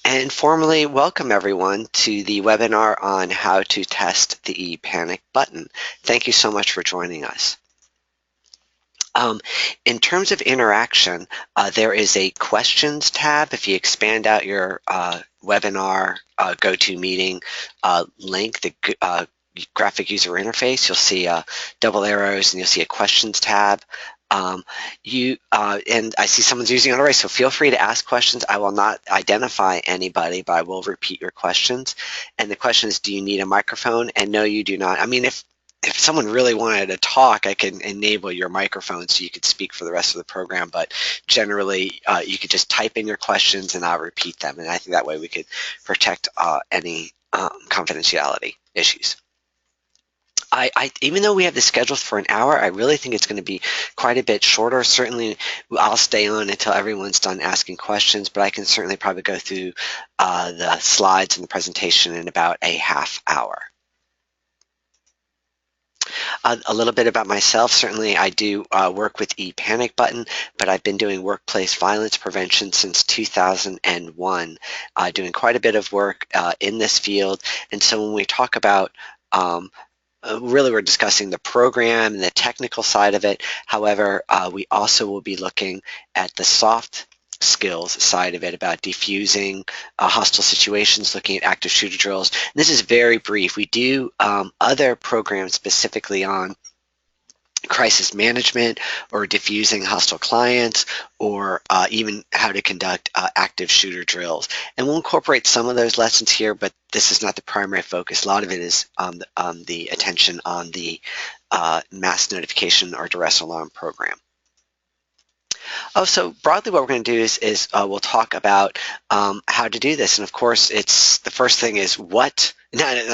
and formally welcome everyone to the webinar on how to test the ePanic button. Thank you so much for joining us. In terms of interaction, there is a questions tab. If you expand out your webinar GoToMeeting link, the graphic user interface, you'll see double arrows and you'll see a questions tab. And I see someone's using it already, so feel free to ask questions. I will not identify anybody, but I will repeat your questions. And the question is, do you need a microphone? And no, you do not. I mean, if someone really wanted to talk, I can enable your microphone so you could speak for the rest of the program, but generally you could just type in your questions and I'll repeat them. And I think that way we could protect any confidentiality issues. Even though we have this scheduled for an hour, I really think it's going to be quite a bit shorter. Certainly, I'll stay on until everyone's done asking questions, but I can certainly probably go through the slides and the presentation in about a half hour. A little bit about myself. Certainly, I do work with ePanic button, but I've been doing workplace violence prevention since 2001, doing quite a bit of work in this field. And so when we talk about really, we're discussing the program and the technical side of it. However, we also will be looking at the soft skills side of it, about defusing hostile situations, looking at active shooter drills. And this is very brief. We do other programs specifically on crisis management or diffusing hostile clients, or even how to conduct active shooter drills. And we'll incorporate some of those lessons here, but this is not the primary focus. A lot of it is on the attention on the mass notification or duress alarm program. Oh, so broadly what we're going to do is we'll talk about how to do this. And of course, it's the first thing is not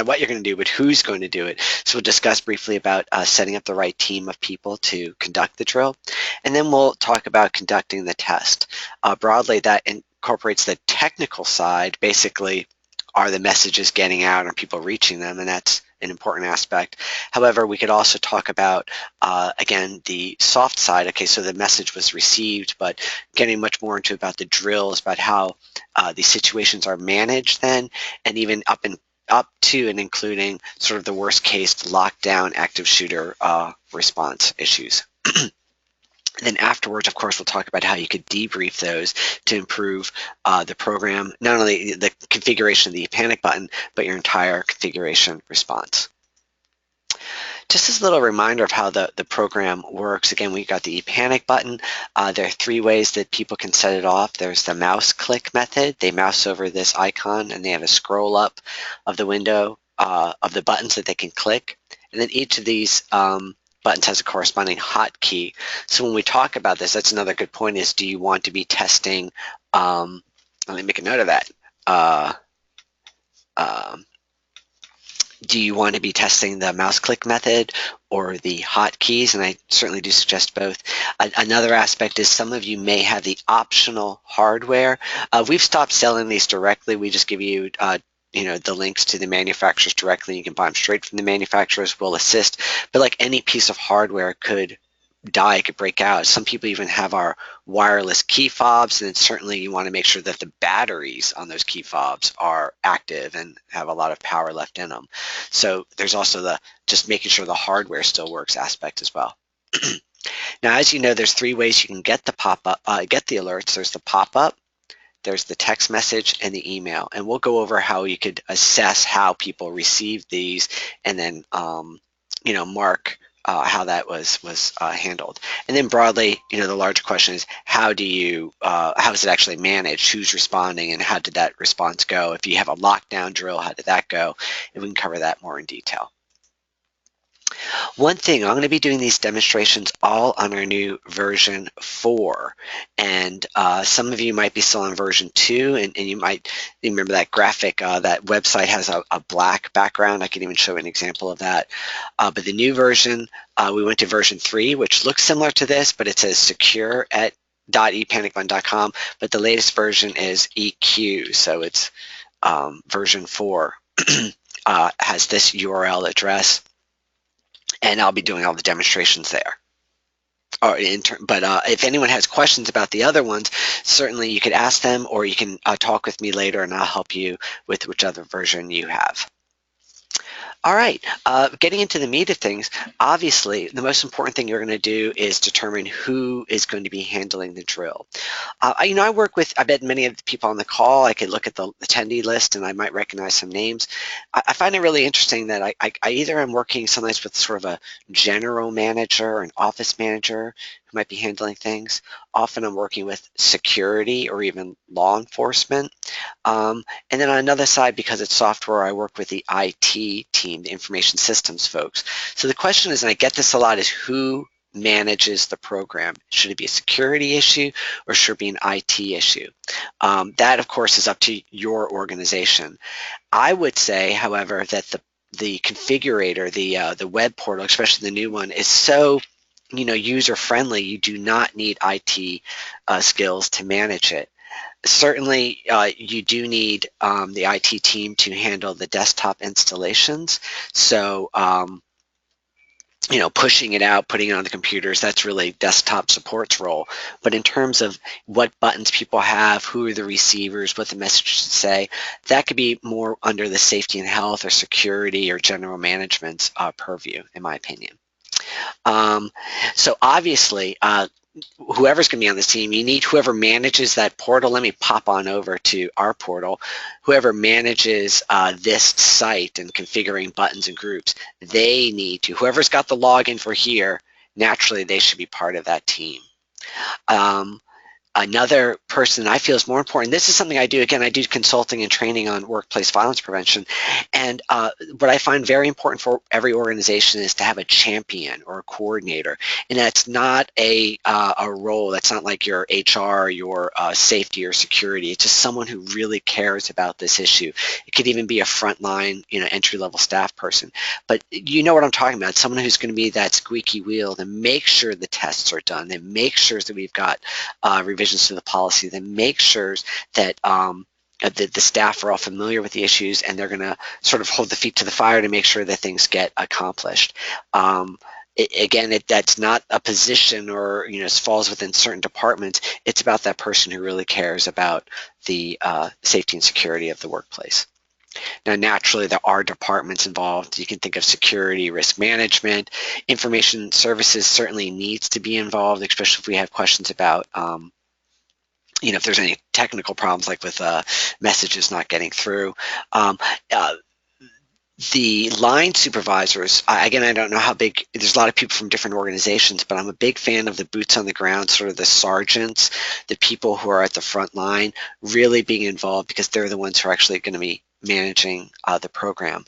what you're going to do, but who's going to do it. So we'll discuss briefly about setting up the right team of people to conduct the drill. And then we'll talk about conducting the test. Broadly, that incorporates the technical side. Basically, are the messages getting out? Are people reaching them? And that's an important aspect. However, we could also talk about, again, the soft side. Okay, so the message was received, but getting much more into about the drills, about how these situations are managed then, and even up to and including sort of the worst case lockdown active shooter response issues. Then afterwards, of course, we'll talk about how you could debrief those to improve the program, not only the configuration of the ePanic button, but your entire configuration response. Just as a little reminder of how the program works, again, we've got the ePanic button. There are 3 ways that people can set it off. There's the mouse click method. They mouse over this icon and they have a scroll up of the window of the buttons that they can click. And then each of these buttons has a corresponding hotkey. So when we talk about this, that's another good point, is do you want to be testing, let me make a note of that. Do you want to be testing the mouse click method or the hotkeys? And I certainly do suggest both. Another aspect is some of you may have the optional hardware. We've stopped selling these directly. We just give you the links to the manufacturers directly. You can buy them straight from the manufacturers. We'll assist. But like any piece of hardware could die, could break out. Some people even have our wireless key fobs, and then certainly you want to make sure that the batteries on those key fobs are active and have a lot of power left in them. So there's also the just making sure the hardware still works aspect as well. Now, as you know, there's 3 ways you can get the pop-up, get the alerts. There's the pop-up, there's the text message, and the email. And we'll go over how you could assess how people receive these, and then mark how that was handled. And then broadly, the larger question is how is it actually managed? Who's responding, and how did that response go? If you have a lockdown drill, how did that go? And we can cover that more in detail. One thing, I'm going to be doing these demonstrations all on our new version 4, and some of you might be still on version 2, and you might remember that graphic. That website has a black background. I can even show an example of that. But the new version, we went to version 3, which looks similar to this, but it says secure at .epanicbutton.com, but the latest version is EQ, so it's version 4 has this URL address. And I'll be doing all the demonstrations there. Or if anyone has questions about the other ones, certainly you could ask them, or you can talk with me later, and I'll help you with whichever version you have. All right, getting into the meat of things, obviously the most important thing you're going to do is determine who is going to be handling the drill. I work with, I bet many of the people on the call, I could look at the attendee list and I might recognize some names. I find it really interesting that I either am working sometimes with sort of a general manager or an office manager who might be handling things. Often I'm working with security or even law enforcement. And then on another side, because it's software, I work with the IT team, the information systems folks. So the question is, and I get this a lot, is who manages the program? Should it be a security issue or should it be an IT issue? That, of course, is up to your organization. I would say, however, that the configurator, the web portal, especially the new one, is so user friendly. You do not need IT skills to manage it. Certainly, you do need the IT team to handle the desktop installations. So, pushing it out, putting it on the computers, that's really desktop support's role. But in terms of what buttons people have, who are the receivers, what the message should say, that could be more under the safety and health or security or general management's purview, in my opinion. Um, so obviously, whoever's going to be on this team, you need whoever manages that portal. Let me pop on over to our portal. Whoever manages this site and configuring buttons and groups, they need to, whoever's got the login for here, naturally they should be part of that team. Um, Another person I feel is more important. This is something I do. Again, I do consulting and training on workplace violence prevention. And what I find very important for every organization is to have a champion or a coordinator. And that's not a role. That's not like your HR, your safety or security. It's just someone who really cares about this issue. It could even be a frontline, entry-level staff person. But you know what I'm talking about. Someone who's going to be that squeaky wheel to make sure the tests are done, and make sure that we've got revisions to the policy, that make sure that the staff are all familiar with the issues, and they're going to sort of hold the feet to the fire to make sure that things get accomplished. That's not a position or falls within certain departments. It's about that person who really cares about the safety and security of the workplace. Now, naturally, there are departments involved. You can think of security, risk management, information services certainly needs to be involved, especially if we have questions about if there's any technical problems like with messages not getting through. Um, uh, the line supervisors, again, I don't know how big, there's a lot of people from different organizations, but I'm a big fan of the boots on the ground, sort of the sergeants, the people who are at the front line, really being involved because they're the ones who are actually going to be managing the program.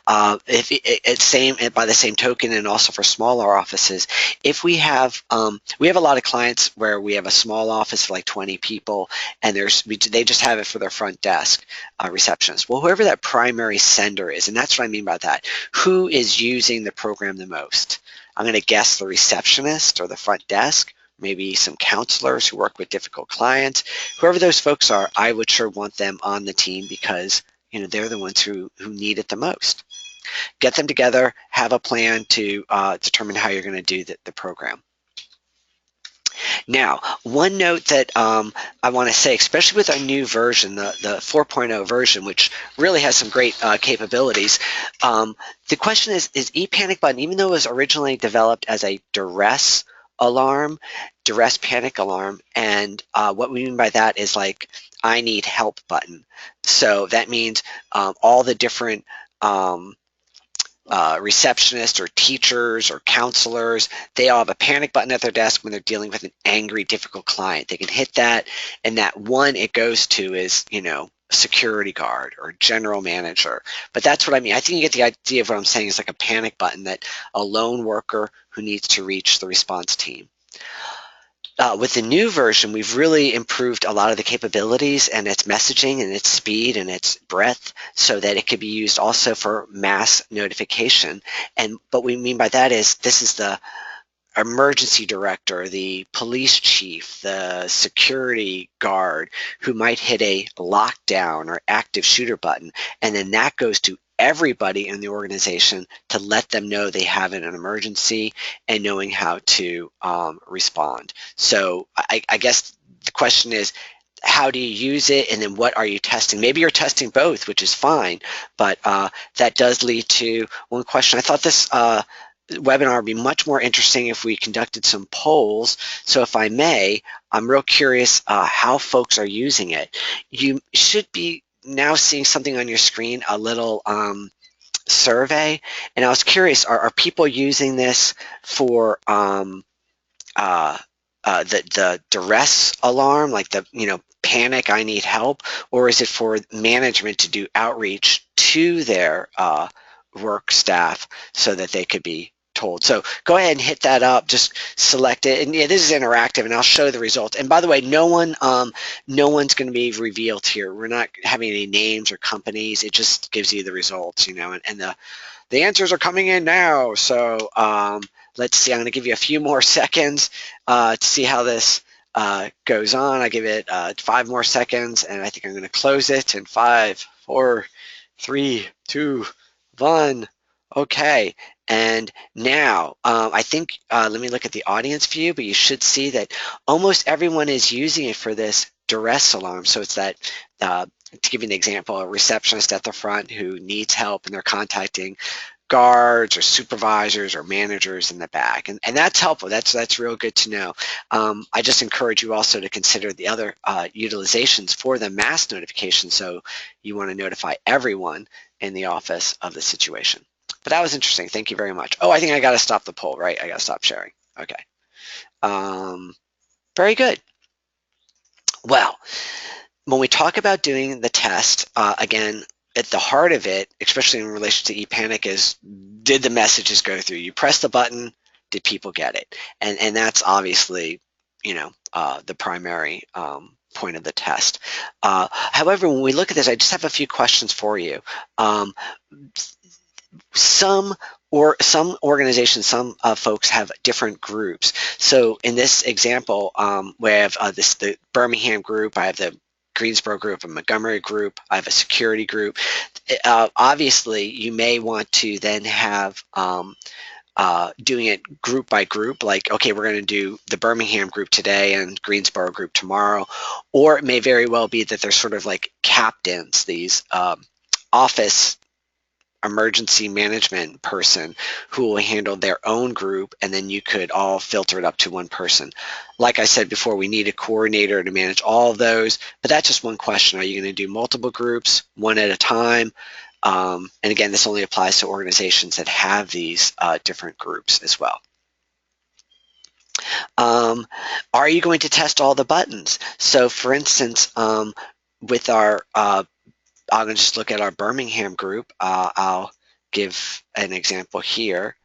If it's same by the same token, and also for smaller offices, if we have a lot of clients where we have a small office of like 20 people, and they just have it for their front desk receptionist. Well, whoever that primary sender is, and that's what I mean by that, who is using the program the most? I'm going to guess the receptionist or the front desk, maybe some counselors who work with difficult clients. Whoever those folks are, I would sure want them on the team because they're the ones who need it the most. Get them together, have a plan to determine how you're going to do the program. Now, one note that I want to say, especially with our new version, the 4.0 version, which really has some great capabilities, the question is ePanic button, even though it was originally developed as a duress panic alarm, and what we mean by that is like, I need help button. So that means all the different receptionists or teachers or counselors, they all have a panic button at their desk when they're dealing with an angry, difficult client. They can hit that, and that one it goes to is, security guard or general manager. But that's what I mean. I think you get the idea of what I'm saying is like a panic button, that a lone worker who needs to reach the response team. With the new version, we've really improved a lot of the capabilities and its messaging and its speed and its breadth so that it could be used also for mass notification. And what we mean by that is this is the emergency director, the police chief, the security guard who might hit a lockdown or active shooter button, and then that goes to everybody in the organization to let them know they have an emergency and knowing how to respond. So I guess the question is, how do you use it, and then what are you testing? Maybe you're testing both, which is fine, but that does lead to one question. I thought this webinar would be much more interesting if we conducted some polls. So if I may, I'm real curious how folks are using it. You should be now seeing something on your screen, a little survey, and I was curious, are people using this for uh, the duress alarm, like the panic, I need help, or is it for management to do outreach to their work staff so that they could be told? So go ahead and hit that up, just select it, and yeah, this is interactive, and I'll show the results. And by the way, no one's going to be revealed here. We're not having any names or companies. It just gives you the results, and the answers are coming in now. So let's see, I'm going to give you a few more seconds to see how this goes on. I give it 5 more seconds, and I think I'm going to close it in 5, 4, 3, 2, 1. Okay, and now I think, let me look at the audience view, but you should see that almost everyone is using it for this duress alarm. So it's that, to give you an example, a receptionist at the front who needs help and they're contacting guards or supervisors or managers in the back, and that's helpful. That's real good to know. I just encourage you also to consider the other utilizations for the mass notification, so you want to notify everyone in the office of the situation. But that was interesting. Thank you very much. Oh, I think I got to stop the poll, right? I got to stop sharing. Okay. Very good. Well, when we talk about doing the test, again, at the heart of it, especially in relation to ePanic, is, did the messages go through? You press the button, did people get it? And that's obviously, the primary point of the test. However, when we look at this, I just have a few questions for you. Some organizations, some folks have different groups. So in this example, we have the Birmingham group, I have the Greensboro group, a Montgomery group, I have a security group. Obviously, you may want to then have doing it group by group, like, okay, we're going to do the Birmingham group today and Greensboro group tomorrow. Or it may very well be that they're sort of like captains, these office emergency management person who will handle their own group, and then you could all filter it up to one person. Like I said before, we need a coordinator to manage all of those, but that's just one question. Are you going to do multiple groups, one at a time? And again, this only applies to organizations that have these different groups as well. Are you going to test all the buttons? So for instance, with our I'm going to just look at our Birmingham group. I'll give an example here.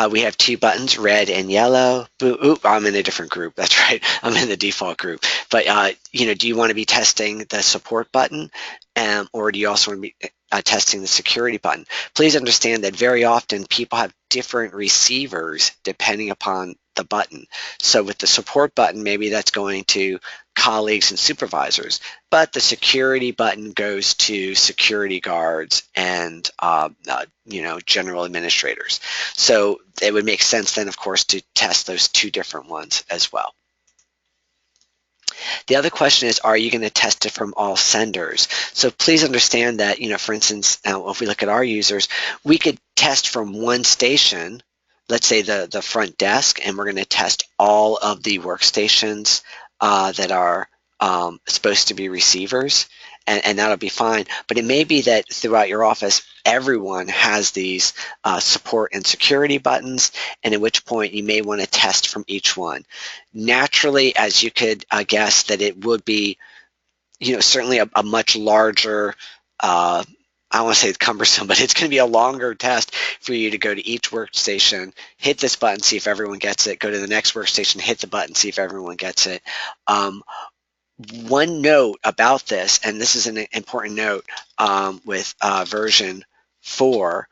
We have 2 buttons, red and yellow. Oop, I'm in a different group. That's right. I'm in the default group. But, do you want to be testing the support button, or do you also want to be testing the security button? Please understand that very often people have different receivers depending upon the button. So with the support button, maybe that's going to colleagues and supervisors, but the security button goes to security guards and general administrators. So it would make sense then, of course, to test those 2 different ones as well. The other question is, are you going to test it from all senders? So please understand that, for instance, if we look at our users, we could test from one station, let's say the front desk, and we're going to test all of the workstations that are supposed to be receivers, and that'll be fine. But it may be that throughout your office, everyone has these support and security buttons, and at which point you may want to test from each one. Naturally, as you could guess, that it would be, certainly a much larger, I don't want to say it's cumbersome, but it's going to be a longer test for you to go to each workstation, hit this button, see if everyone gets it, go to the next workstation, hit the button, see if everyone gets it. One note about this, and this is an important note with version 4,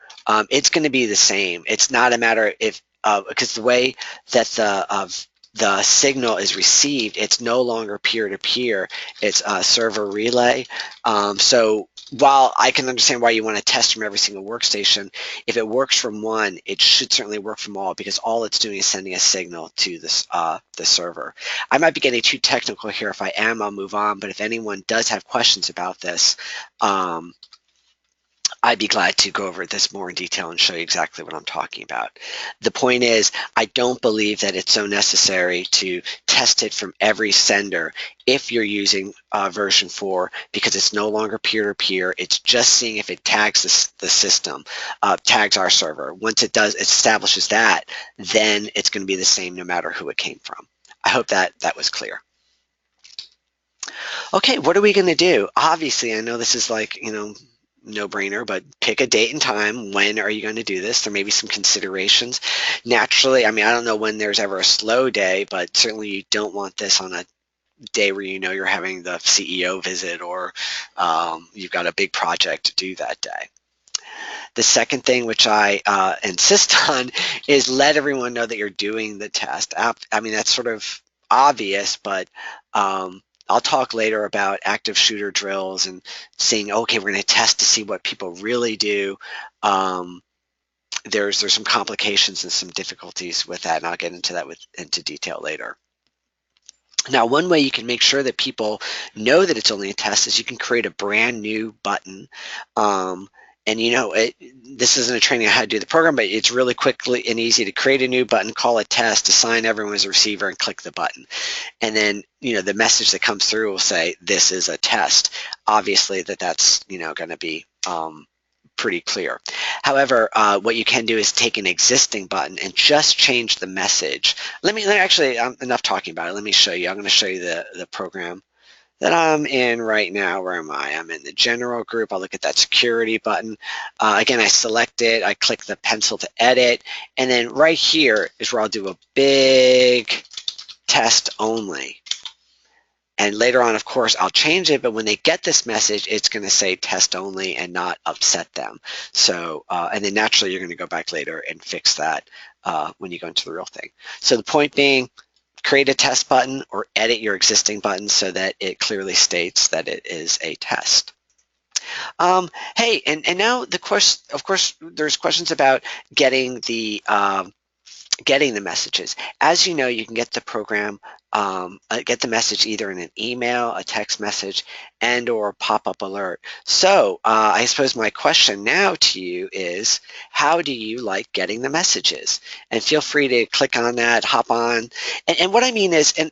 it's going to be the same. It's not a matter if, because the way that the signal is received, it's no longer peer-to-peer, it's a server relay. So while I can understand why you want to test from every single workstation, if it works from one, it should certainly work from all, because all it's doing is sending a signal to this the server. I might be getting too technical here. If I am, I'll move on. But if anyone does have questions about this, um, I'd be glad to go over this more in detail and show you exactly what I'm talking about. The point is, I don't believe that it's so necessary to test it from every sender if you're using version 4, because it's no longer peer-to-peer. It's just seeing if it tags the system, tags our server. Once it does, it establishes that, then it's going to be the same no matter who it came from. I hope that that was clear. Okay, what are we going to do? Obviously, I know this is like, no brainer, but pick a date and time. When are you going to do this? There may be some considerations. Naturally, I mean, I don't know when there's ever a slow day, but certainly you don't want this on a day where you know you're having the CEO visit, or you've got a big project to do that day. The second thing, which I insist on, is let everyone know that you're doing the test. I mean, that's sort of obvious, but I'll talk later about active shooter drills and seeing, okay, we're going to test to see what people really do. Um, there's some complications and some difficulties with that, and I'll get into that into detail later. Now, one way you can make sure that people know that it's only a test is you can create a brand new button. Um, and this isn't a training on how to do the program, but it's really quickly and easy to create a new button, call it test, assign everyone as a receiver, and click the button. And then, the message that comes through will say, this is a test. Obviously, that's, going to be pretty clear. However, what you can do is take an existing button and just change the message. Actually, enough talking about it. Let me show you. I'm going to show you the program that I'm in right now. Where am I? I'm in the general group. I'll look at that security button. Again, I select it. I click the pencil to edit. And then right here is where I'll do a big test only. And later on, of course, I'll change it, but when they get this message, it's going to say test only and not upset them. So, and then naturally, you're going to go back later and fix that when you go into the real thing. So the point being, create a test button or edit your existing button so that it clearly states that it is a test. Hey, and now the course, of course, there's questions about getting the messages. As you know, you can get the program, get the message either in an email, a text message, and or pop-up alert. So I suppose my question now to you is, how do you like getting the messages? And feel free to click on that, hop on. And what I mean is, and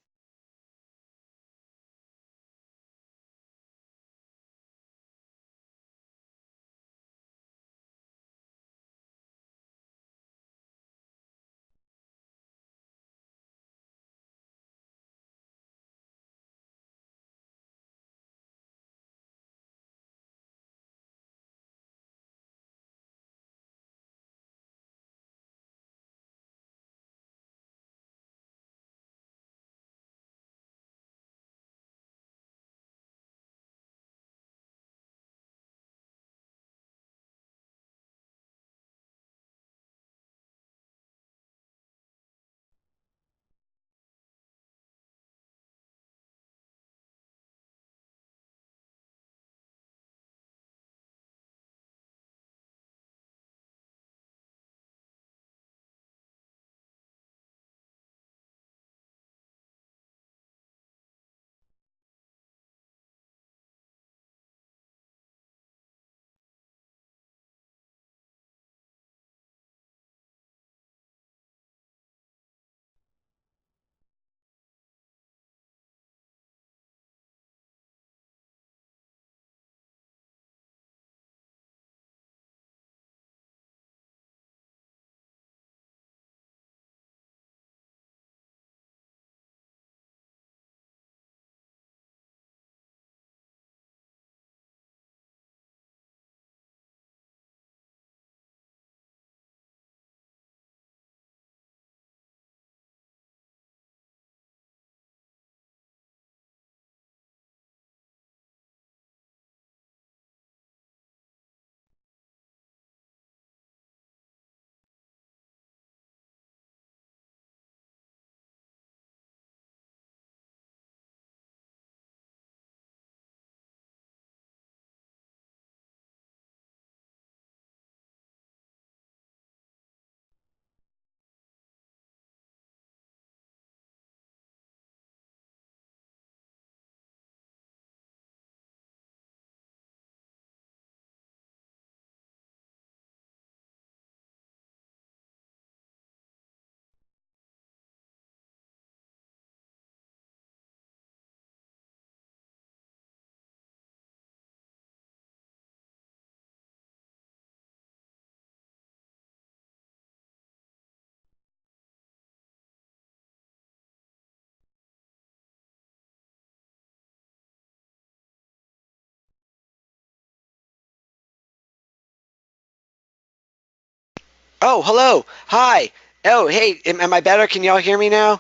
Oh, hello. Hi. Oh, hey. Am I better? Can y'all hear me now?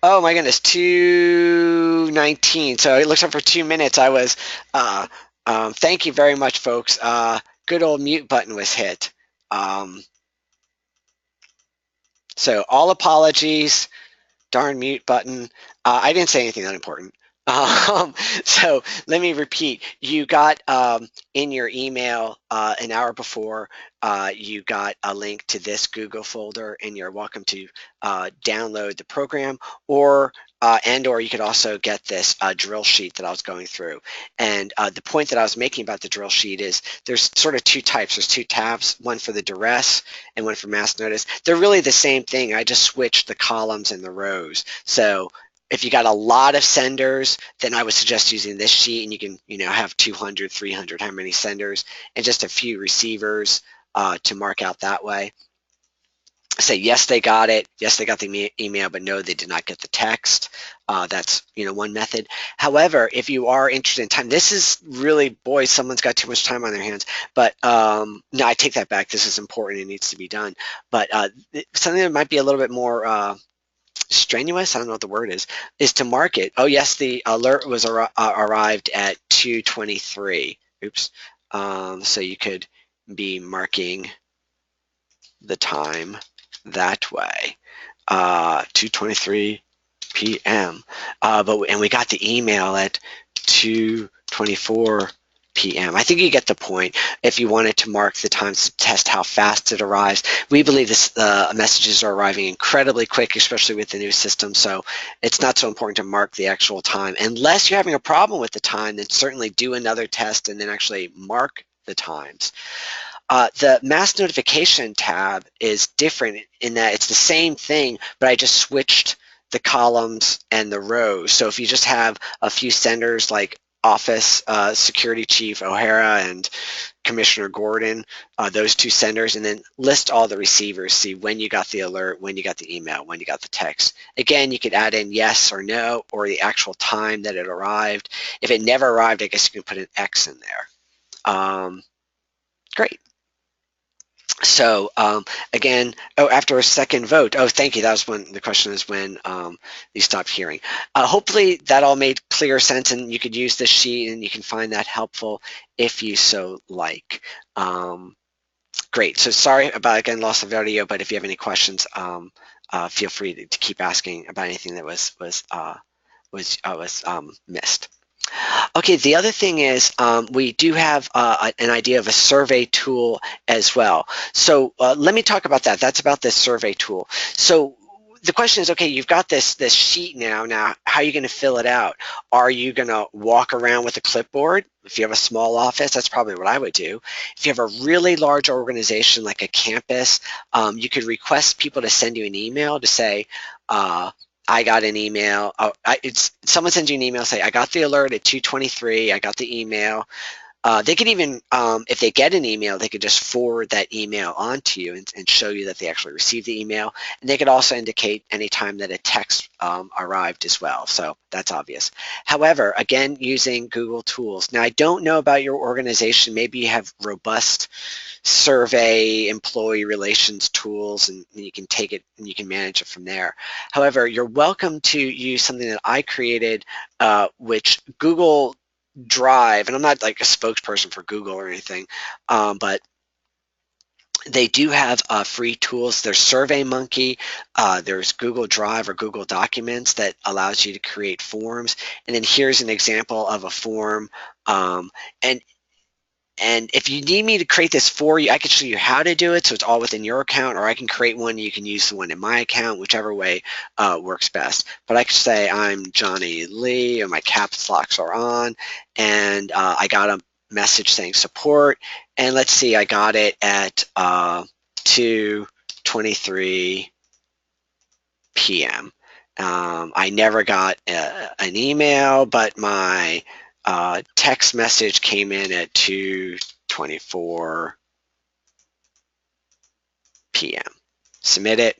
Oh my goodness, 2:19. So it looks like for 2 minutes I was. Uh, thank you very much, folks. Good old mute button was hit. Um, so all apologies. Darn mute button. I didn't say anything that important. Um, so let me repeat. You got in your email an hour before, you got a link to this Google folder, and you're welcome to download the program, or you could also get this drill sheet that I was going through. And the point that I was making about the drill sheet is there's sort of two types. There's two tabs, one for the duress and one for mass notice. They're really the same thing. I just switched the columns and the rows. So if you got a lot of senders, then I would suggest using this sheet, and you can, have 200, 300, how many senders, and just a few receivers to mark out that way. Say yes, they got it. Yes, they got the email, but no, they did not get the text. That's one method. However, if you are interested in time, this is really, boy, someone's got too much time on their hands. But no, I take that back. This is important. It needs to be done. But something that might be a little bit more strenuous, I don't know what the word is to mark it. Oh yes, the alert was arrived at 2:23. Oops. So you could be marking the time that way. 2:23 p.m. And we got the email at 2:24 p.m. I think you get the point. If you wanted to mark the times to test how fast it arrives, we believe this messages are arriving incredibly quick, especially with the new system. So it's not so important to mark the actual time, unless you're having a problem with the time. Then certainly do another test and then actually mark the times. The mass notification tab is different in that it's the same thing, but I just switched the columns and the rows. So if you just have a few senders like Office Security Chief O'Hara and Commissioner Gordon, those two senders, and then list all the receivers, see when you got the alert, when you got the email, when you got the text. Again, you could add in yes or no, or the actual time that it arrived. If it never arrived, I guess you can put an X in there. Great. So again, after a second vote, thank you. That was when the question is when you stopped hearing. Hopefully that all made clear sense, and you could use this sheet and you can find that helpful if you so like. Great. So sorry about, again, loss of audio, but if you have any questions, feel free to keep asking about anything that was missed. Okay, the other thing is we do have an idea of a survey tool as well. So let me talk about that. That's about this survey tool. So the question is, okay, you've got this sheet now. Now, how are you going to fill it out? Are you going to walk around with a clipboard? If you have a small office, that's probably what I would do. If you have a really large organization like a campus, you could request people to send you an email to say, I got an email. Someone sends you an email, say, I got the alert at 2:23. I got the email. They could even, if they get an email, they could just forward that email on to you and show you that they actually received the email. And they could also indicate any time that a text arrived as well. So that's obvious. However, again, using Google Tools. Now, I don't know about your organization. Maybe you have robust survey employee relations tools, and you can take it and you can manage it from there. However, you're welcome to use something that I created, which Google Drive, and I'm not like a spokesperson for Google or anything, but they do have free tools. There's SurveyMonkey, there's Google Drive or Google Documents that allows you to create forms. And then here's an example of a form. And if you need me to create this for you, I can show you how to do it, so it's all within your account, or I can create one. You can use the one in my account, whichever way works best. But I could say I'm Johnny Lee, and my caps locks are on, and I got a message saying support, and let's see, I got it at 2:23 p.m. I never got an email, but my text message came in at 2:24 p.m. Submit it,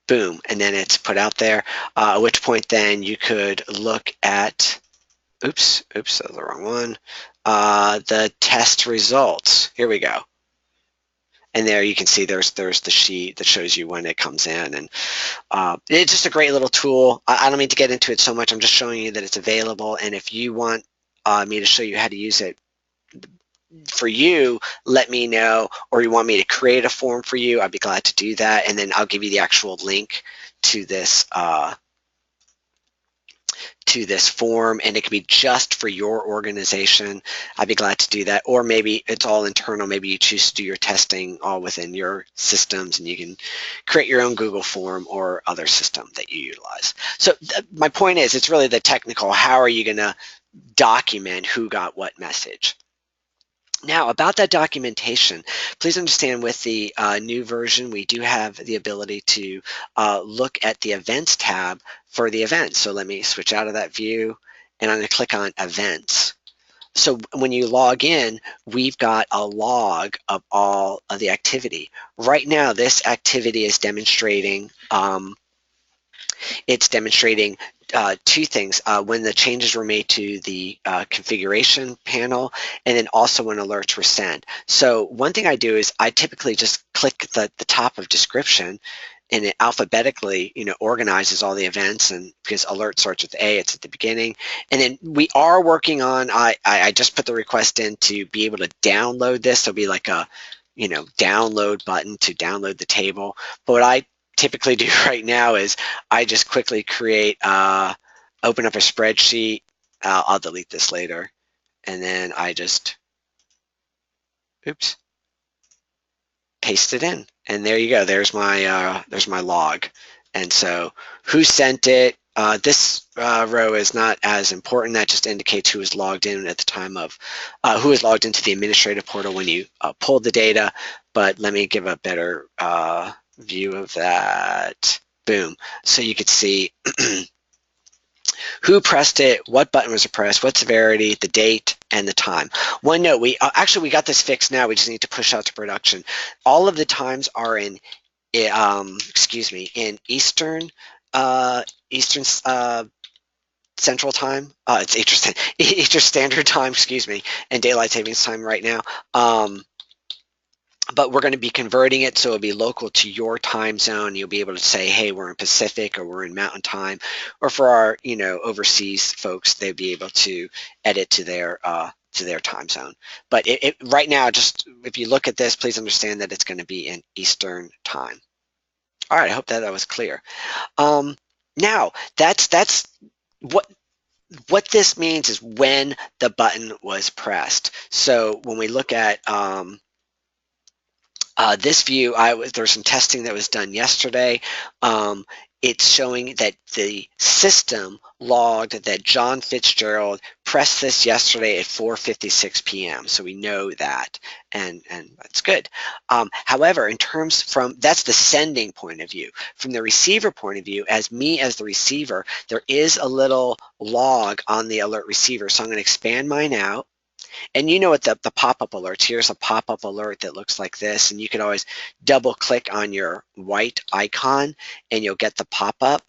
boom, and then it's put out there, at which point then you could look at, oops, that was the wrong one, the test results. Here we go. And there you can see there's the sheet that shows you when it comes in, and it's just a great little tool. I don't mean to get into it so much. I'm just showing you that it's available, and if you want me to show you how to use it for you, let me know, or you want me to create a form for you, I'd be glad to do that, and then I'll give you the actual link to this form, and it can be just for your organization. I'd be glad to do that. Or maybe it's all internal. Maybe you choose to do your testing all within your systems, and you can create your own Google form or other system that you utilize. So my point is, it's really the technical, how are you going to document who got what message? Now, about that documentation, please understand with the new version, we do have the ability to look at the Events tab for the event. So let me switch out of that view, and I'm going to click on Events. So when you log in, we've got a log of all of the activity. Right now, this activity is demonstrating two things, when the changes were made to the configuration panel, and then also when alerts were sent. So one thing I do is I typically just click the top of description, and it alphabetically, organizes all the events, and because alert starts with A, it's at the beginning. And then we are working on, I just put the request in to be able to download this. There'll be like a, download button to download the table. But what I typically do right now is I just quickly create, open up a spreadsheet. I'll delete this later. And then I just, oops, paste it in, and there you go. There's my log. And so who sent it? This row is not as important. That just indicates who was logged in at the time of who was logged into the administrative portal when you pulled the data. But let me give a better view of that. Boom. So you could see who pressed it, what button was pressed, what severity, the date, and the time. One note, we actually we got this fixed now. We just need to push out to production. All of the times are in, in Eastern Central Time. It's Eastern Standard Time, and Daylight Savings Time right now. But we're going to be converting it so it'll be local to your time zone. You'll be able to say, hey, we're in Pacific, or we're in Mountain Time, or for our overseas folks, they'd be able to edit to their time zone. But right now, just if you look at this, please understand that it's going to be in Eastern Time. All right, I hope that was clear. Now that's what this means is when the button was pressed. So when we look at this view, there's some testing that was done yesterday. It's showing that the system logged that John Fitzgerald pressed this yesterday at 4:56 p.m. So we know that, and that's good. However, that's the sending point of view. From the receiver point of view, as the receiver, there is a little log on the alert receiver. So I'm going to expand mine out. And you know what the pop-up alerts, here's a pop-up alert that looks like this, and you can always double click on your white icon and you'll get the pop-up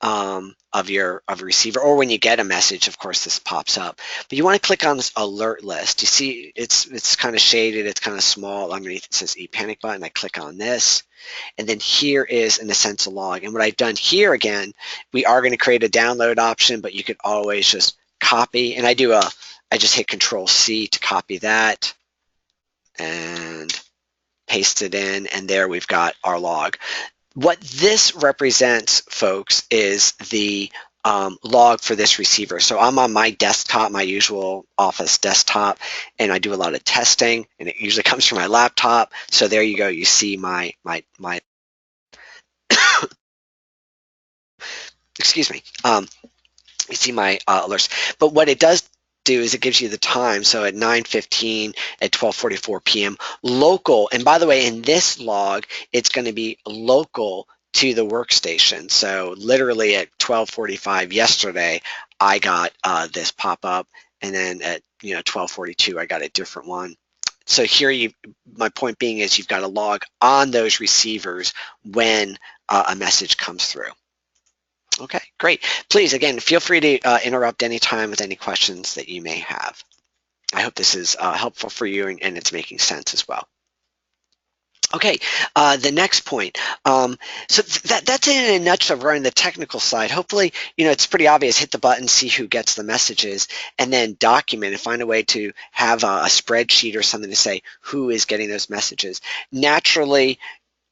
of a receiver, or when you get a message, of course, this pops up. But you want to click on this alert list. You see it's kind of shaded, it's kind of small. Underneath it says ePanic button. I click on this, and then here is in a sense a log. And what I've done here, again, we are going to create a download option, but you could always just copy, and I just hit Control-C to copy that and paste it in, and there we've got our log. What this represents, folks, is the log for this receiver. So I'm on my desktop, my usual office desktop, and I do a lot of testing, and it usually comes from my laptop. So there you go. You see my excuse me. You see my alerts. But what it does do is it gives you the time. So at 9:15, at 12:44 p.m. local. And by the way, in this log, it's going to be local to the workstation. So literally at 12:45 yesterday, I got this pop up, and then at 12:42, I got a different one. So here, my point being is you've got a log on those receivers when a message comes through. Okay, great. Please, again, feel free to interrupt anytime with any questions that you may have. I hope this is helpful for you and it's making sense as well. Okay, the next point. So that's in a nutshell regarding the technical side. Hopefully, it's pretty obvious. Hit the button, see who gets the messages, and then document and find a way to have a spreadsheet or something to say who is getting those messages. Naturally,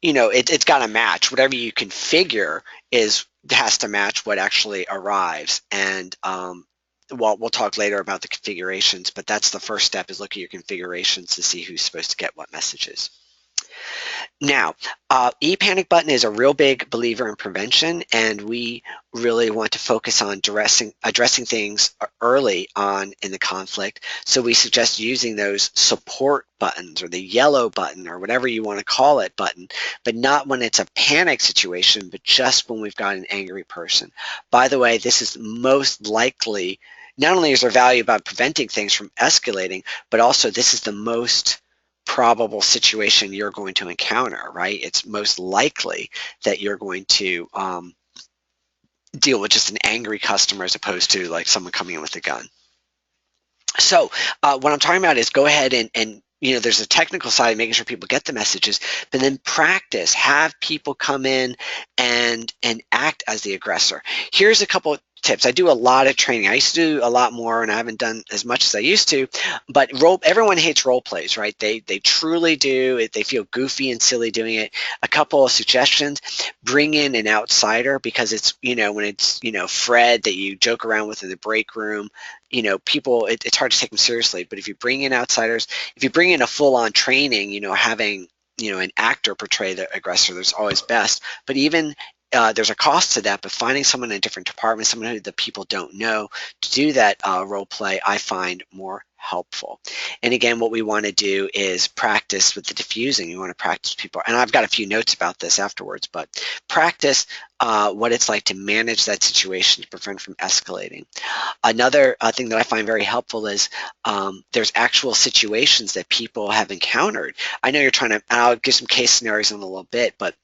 it's got to match. Whatever you configure has to match what actually arrives. And we'll talk later about the configurations, but that's the first step is look at your configurations to see who's supposed to get what messages. Now, ePanic button is a real big believer in prevention, and we really want to focus on addressing things early on in the conflict. So we suggest using those support buttons or the yellow button or whatever you want to call it button, but not when it's a panic situation, but just when we've got an angry person. By the way, this is most likely, not only is there value about preventing things from escalating, but also this is the most probable situation you're going to encounter, right? It's most likely that you're going to deal with just an angry customer as opposed to like someone coming in with a gun. So what I'm talking about is go ahead and there's a technical side of making sure people get the messages, but then practice, have people come in and act as the aggressor. Here's a couple of tips. I do a lot of training. I used to do a lot more, and I haven't done as much as I used to. But everyone hates role plays, right? They truly do. They feel goofy and silly doing it. A couple of suggestions: bring in an outsider because it's when it's Fred that you joke around with in the break room. People it's hard to take them seriously. But if you bring in outsiders, if you bring in a full-on training, having an actor portray the aggressor, there's always best. But even there's a cost to that, but finding someone in a different department, someone who the people don't know, to do that role play, I find more helpful. And again, what we want to do is practice with the diffusing. You want to practice people, and I've got a few notes about this afterwards, but practice what it's like to manage that situation to prevent from escalating. Another thing that I find very helpful is there's actual situations that people have encountered. I know you're trying to, and I'll give some case scenarios in a little bit, but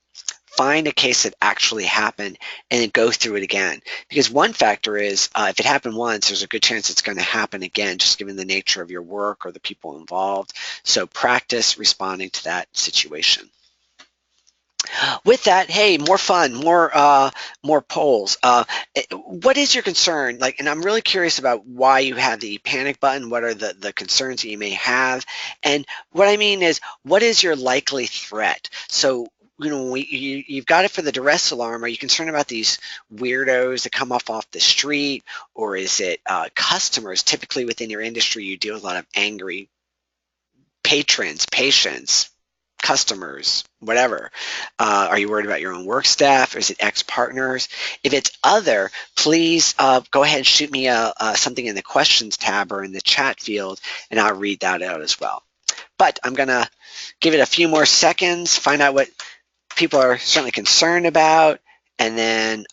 find a case that actually happened and then go through it again. Because one factor is if it happened once, there's a good chance it's going to happen again, just given the nature of your work or the people involved. So practice responding to that situation. With that, hey, more fun, more polls. What is your concern? Like, and I'm really curious about why you have the panic button. What are the concerns that you may have? And what I mean is, what is your likely threat? So, you've got it for the duress alarm. Are you concerned about these weirdos that come off the street, or is it customers? Typically within your industry, you deal with a lot of angry patrons, patients, customers, whatever. Are you worried about your own work staff? Or is it ex-partners? If it's other, please go ahead and shoot me something in the questions tab or in the chat field, and I'll read that out as well. But I'm going to give it a few more seconds, find out what people are certainly concerned about, and then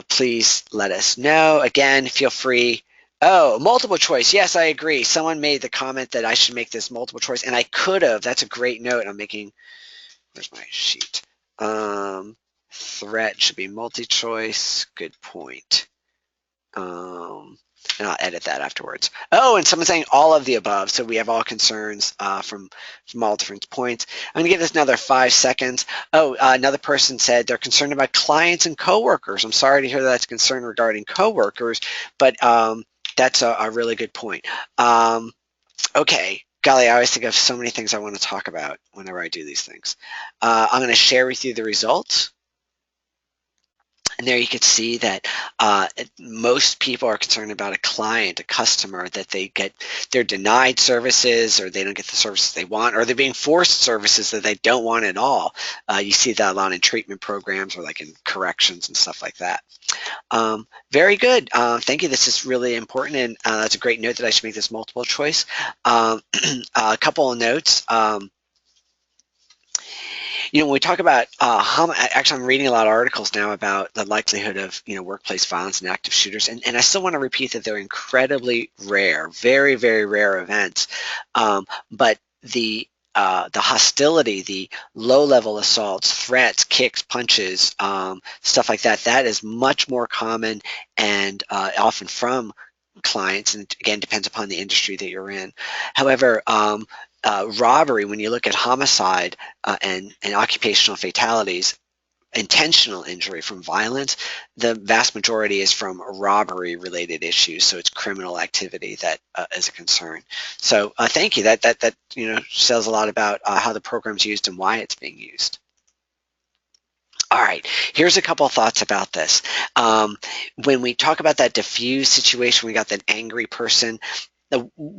please let us know. Again, feel free. Oh, multiple choice. Yes, I agree. Someone made the comment that I should make this multiple choice, and I could have. That's a great note. I'm making, where's my sheet? Threat should be multi-choice. Good point. And I'll edit that afterwards. Oh, and someone's saying all of the above. So we have all concerns from all different points. I'm going to give this another 5 seconds. Oh, another person said they're concerned about clients and coworkers. I'm sorry to hear that's a concern regarding coworkers, but that's a really good point. Okay. Golly, I always think of so many things I want to talk about whenever I do these things. I'm going to share with you the results. And there you can see that most people are concerned about a client, a customer, that they're denied services or they don't get the services they want, or they're being forced services that they don't want at all. You see that a lot in treatment programs or like in corrections and stuff like that. Very good. Thank you. This is really important, and that's a great note that I should make this multiple choice. A couple of notes. When we talk about actually, I'm reading a lot of articles now about the likelihood of workplace violence and active shooters, and I still want to repeat that they're incredibly rare, very, very rare events. But the hostility, the low-level assaults, threats, kicks, punches, stuff like that is much more common and often from clients, and again depends upon the industry that you're in. However, robbery, when you look at homicide and occupational fatalities, intentional injury from violence, the vast majority is from robbery related issues. So it's criminal activity that is a concern. So thank you. That says a lot about how the program's used and why it's being used. All right, here's a couple of thoughts about this. When we talk about that diffuse situation, we got that angry person.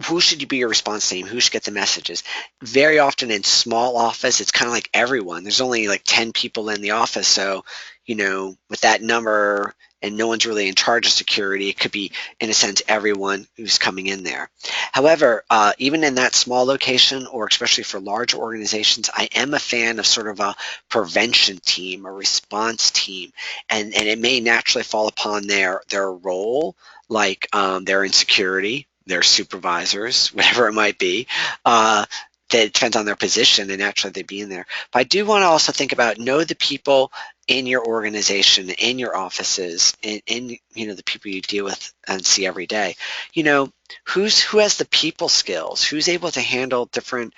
Who should be your response team? Who should get the messages? Very often in small office, it's kind of like everyone. There's only like 10 people in the office, so with that number and no one's really in charge of security, it could be, in a sense, everyone who's coming in there. However, even in that small location, or especially for large organizations, I am a fan of sort of a prevention team, a response team, and it may naturally fall upon their role, like they're in security, their supervisors, whatever it might be. That depends on their position, and naturally they'd be in there. But I do want to also think about, know the people in your organization, in your offices, in the people you deal with and see every day. Who has the people skills? Who's able to handle different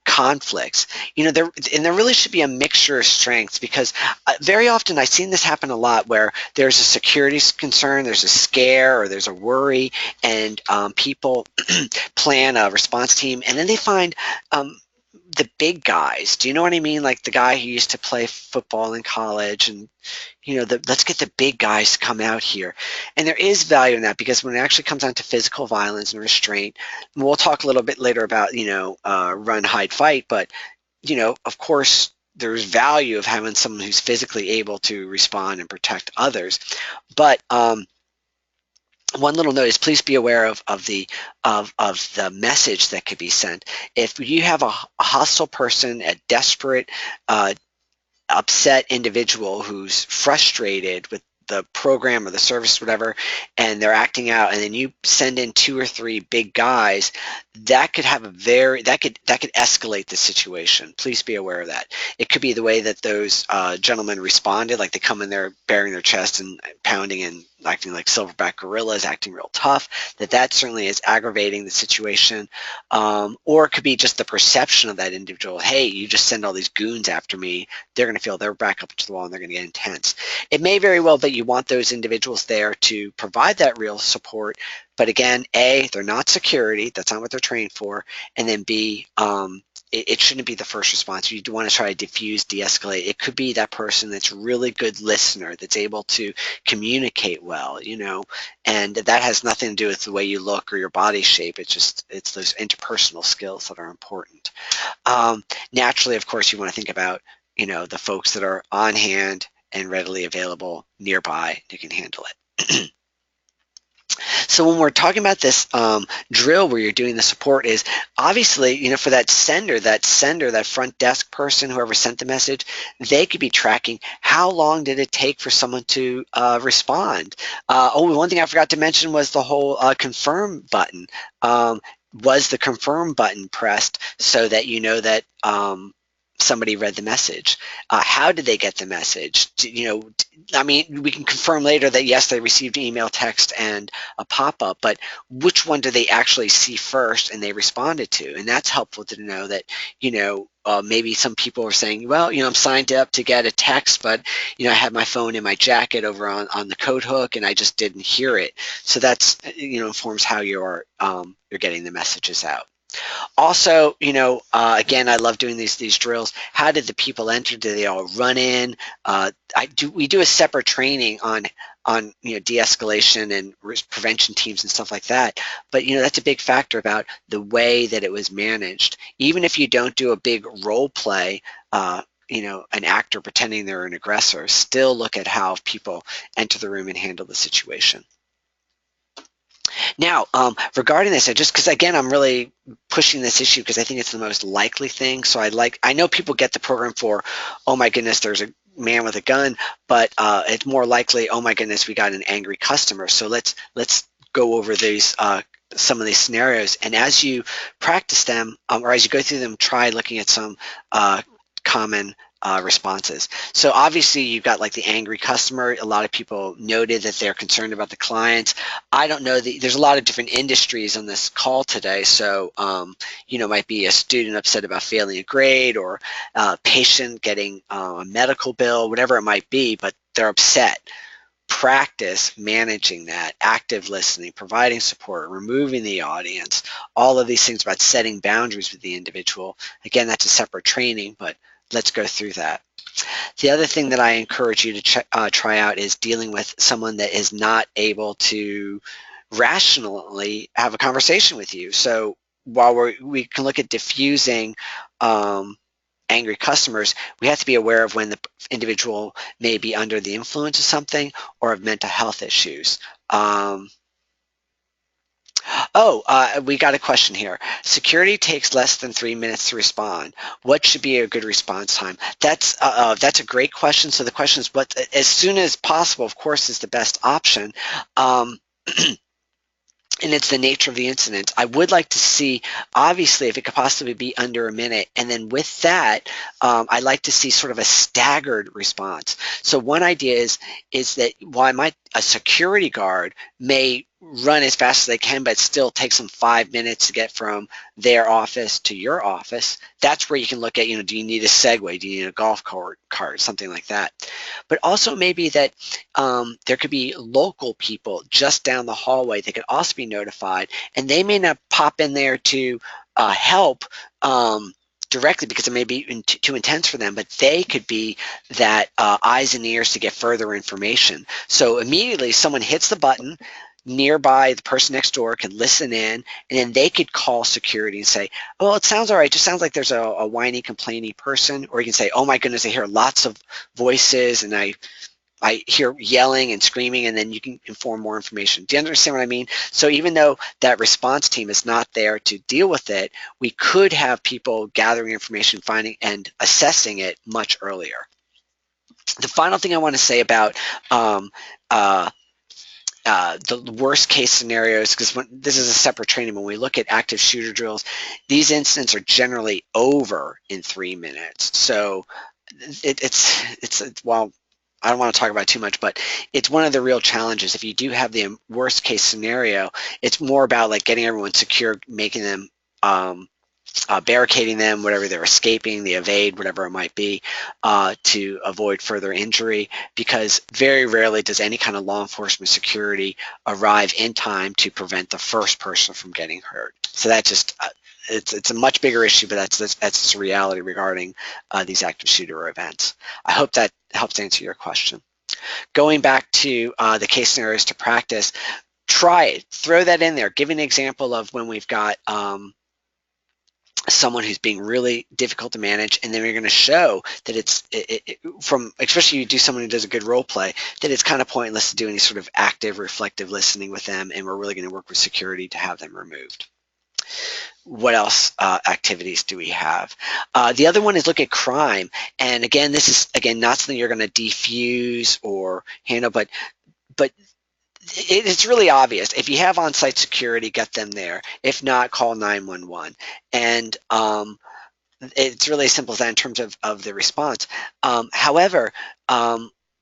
conflicts? There really should be a mixture of strengths, because very often I've seen this happen a lot, where there's a security concern, there's a scare, or there's a worry, and people plan a response team, and then they find the big guys. Do you know what I mean? Like the guy who used to play football in college, and let's get the big guys to come out here. And there is value in that, because when it actually comes down to physical violence and restraint, and we'll talk a little bit later about run, hide, fight, but of course there's value of having someone who's physically able to respond and protect others. But one little note is, please be aware of the message that could be sent. If you have a hostile person, a desperate, upset individual who's frustrated with the program or the service, whatever, and they're acting out, and then you send in 2 or 3 big guys, that could have that could escalate the situation. Please be aware of that. It could be the way that those gentlemen responded, like they come in there bearing their chest and pounding and acting like silverback gorillas, acting real tough. That certainly is aggravating the situation. Or it could be just the perception of that individual. Hey, you just send all these goons after me. They're going to feel their back up to the wall, and they're going to get intense. It may very well be you want those individuals there to provide that real support. But again, A, they're not security. That's not what they're trained for. And then B, it shouldn't be the first response. You do want to try to diffuse, de-escalate. It could be that person that's a really good listener, that's able to communicate well, and that has nothing to do with the way you look or your body shape. It's those interpersonal skills that are important. Naturally, of course, you want to think about, the folks that are on hand and readily available nearby who can handle it. So when we're talking about this drill where you're doing the support, is obviously, for that sender, that front desk person, whoever sent the message, they could be tracking how long did it take for someone to respond. One thing I forgot to mention was the whole confirm button. Was the confirm button pressed so that you know that somebody read the message? How did they get the message? We can confirm later that yes, they received email, text, and a pop-up, but which one did they actually see first and they responded to? And that's helpful to know that, maybe some people are saying, well, I'm signed up to get a text, but, I had my phone in my jacket over on the coat hook and I just didn't hear it. So that's, informs how you're getting the messages out. Also, again, I love doing these drills. How did the people enter? Did they all run in? We do a separate training on de-escalation and prevention teams and stuff like that. But that's a big factor about the way that it was managed. Even if you don't do a big role play, an actor pretending they're an aggressor, still look at how people enter the room and handle the situation. Now, regarding this, because again, I'm really pushing this issue because I think it's the most likely thing. So I know people get the program for, oh my goodness, there's a man with a gun, but it's more likely, oh my goodness, we got an angry customer. So let's go over these some of these scenarios, and as you practice them, or as you go through them, try looking at some common responses. So obviously you've got like the angry customer. A lot of people noted that they're concerned about the clients. I don't know, there's a lot of different industries on this call today. So, might be a student upset about failing a grade, or a patient getting a medical bill, whatever it might be, but they're upset. Practice managing that, active listening, providing support, removing the audience, all of these things about setting boundaries with the individual. Again, that's a separate training, but let's go through that. The other thing that I encourage you to try out is dealing with someone that is not able to rationally have a conversation with you. So while we can look at diffusing angry customers, we have to be aware of when the individual may be under the influence of something or of mental health issues. We got a question here. Security takes less than 3 minutes to respond. What should be a good response time? That's a great question. So the question is, what as soon as possible, of course, is the best option. Um, and it's the nature of the incident. I would like to see, obviously, if it could possibly be under a minute. And then with that, I'd like to see sort of a staggered response. So one idea is that while a security guard may run as fast as they can, but still takes them 5 minutes to get from their office to your office, that's where you can look at, do you need a Segway? Do you need a golf cart, something like that? But also maybe that there could be local people just down the hallway that could also be notified, and they may not pop in there to help directly because it may be too intense for them, but they could be that eyes and ears to get further information. So immediately someone hits the button, nearby the person next door can listen in, and then they could call security and say, oh, it sounds all right, just sounds like there's a whiny, complaining person. Or you can say, oh my goodness, I hear lots of voices and I hear yelling and screaming, and then you can inform more information. Do you understand what I mean? So even though that response team is not there to deal with it, we could have people gathering information, finding and assessing it much earlier. The final thing I want to say about the worst case scenarios, because this is a separate training, when we look at active shooter drills, these incidents are generally over in 3 minutes. So well, I don't want to talk about it too much, but it's one of the real challenges. If you do have the worst case scenario, it's more about like getting everyone secure, making them barricading them, whatever they're escaping, the evade, whatever it might be, to avoid further injury, because very rarely does any kind of law enforcement security arrive in time to prevent the first person from getting hurt. So that just, it's a much bigger issue, but that's just a reality regarding these active shooter events. I hope that helps answer your question. Going back to the case scenarios to practice, try it, throw that in there. Give an example of when we've got someone who's being really difficult to manage, and then we're going to show that especially you do someone who does a good role play, that it's kind of pointless to do any sort of active reflective listening with them, and we're really going to work with security to have them removed. What else activities do we have? The other one is look at crime, and again, this is not something you're going to defuse or handle, but it's really obvious. If you have on-site security, get them there. If not, call 911. And it's really as simple as that in terms of the response. However,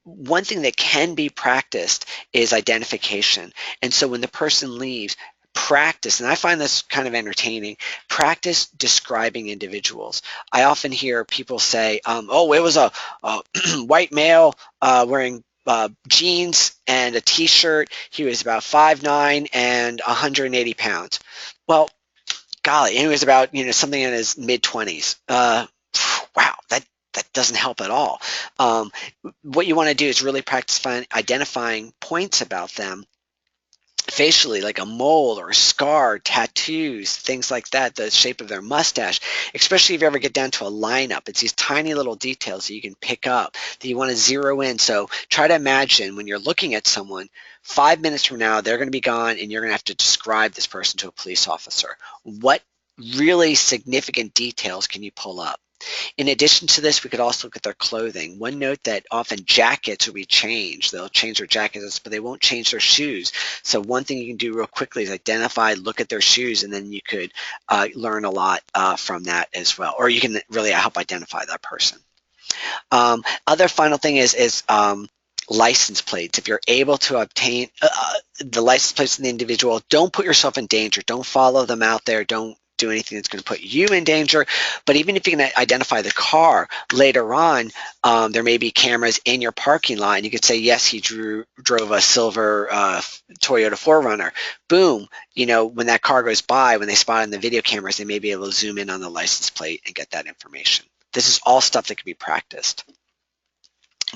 one thing that can be practiced is identification. And so when the person leaves, practice, and I find this kind of entertaining, practice describing individuals. I often hear people say, oh, it was a white male wearing jeans and a t-shirt. He was about 5'9" and 180 pounds. Well, golly, and he was about something in his mid-20s. Wow, that doesn't help at all. What you want to do is really practice identifying points about them facially, like a mole or a scar, tattoos, things like that, the shape of their mustache, especially if you ever get down to a lineup. It's these tiny little details that you can pick up that you want to zero in. So try to imagine when you're looking at someone, 5 minutes from now, they're going to be gone and you're going to have to describe this person to a police officer. What really significant details can you pull up? In addition to this, we could also look at their clothing. One note that often jackets will be changed. They'll change their jackets, but they won't change their shoes. So one thing you can do real quickly is identify, look at their shoes, and then you could learn a lot from that as well. Or you can really help identify that person. Other final thing is license plates. If you're able to obtain the license plates of the individual, don't put yourself in danger. Don't follow them out there. Don't do anything that's going to put you in danger. But even if you can identify the car later on, there may be cameras in your parking lot, and you could say, yes, he drove a silver Toyota 4Runner. Boom. You know, when that car goes by, when they spot it in the video cameras, they may be able to zoom in on the license plate and get that information. This is all stuff that can be practiced.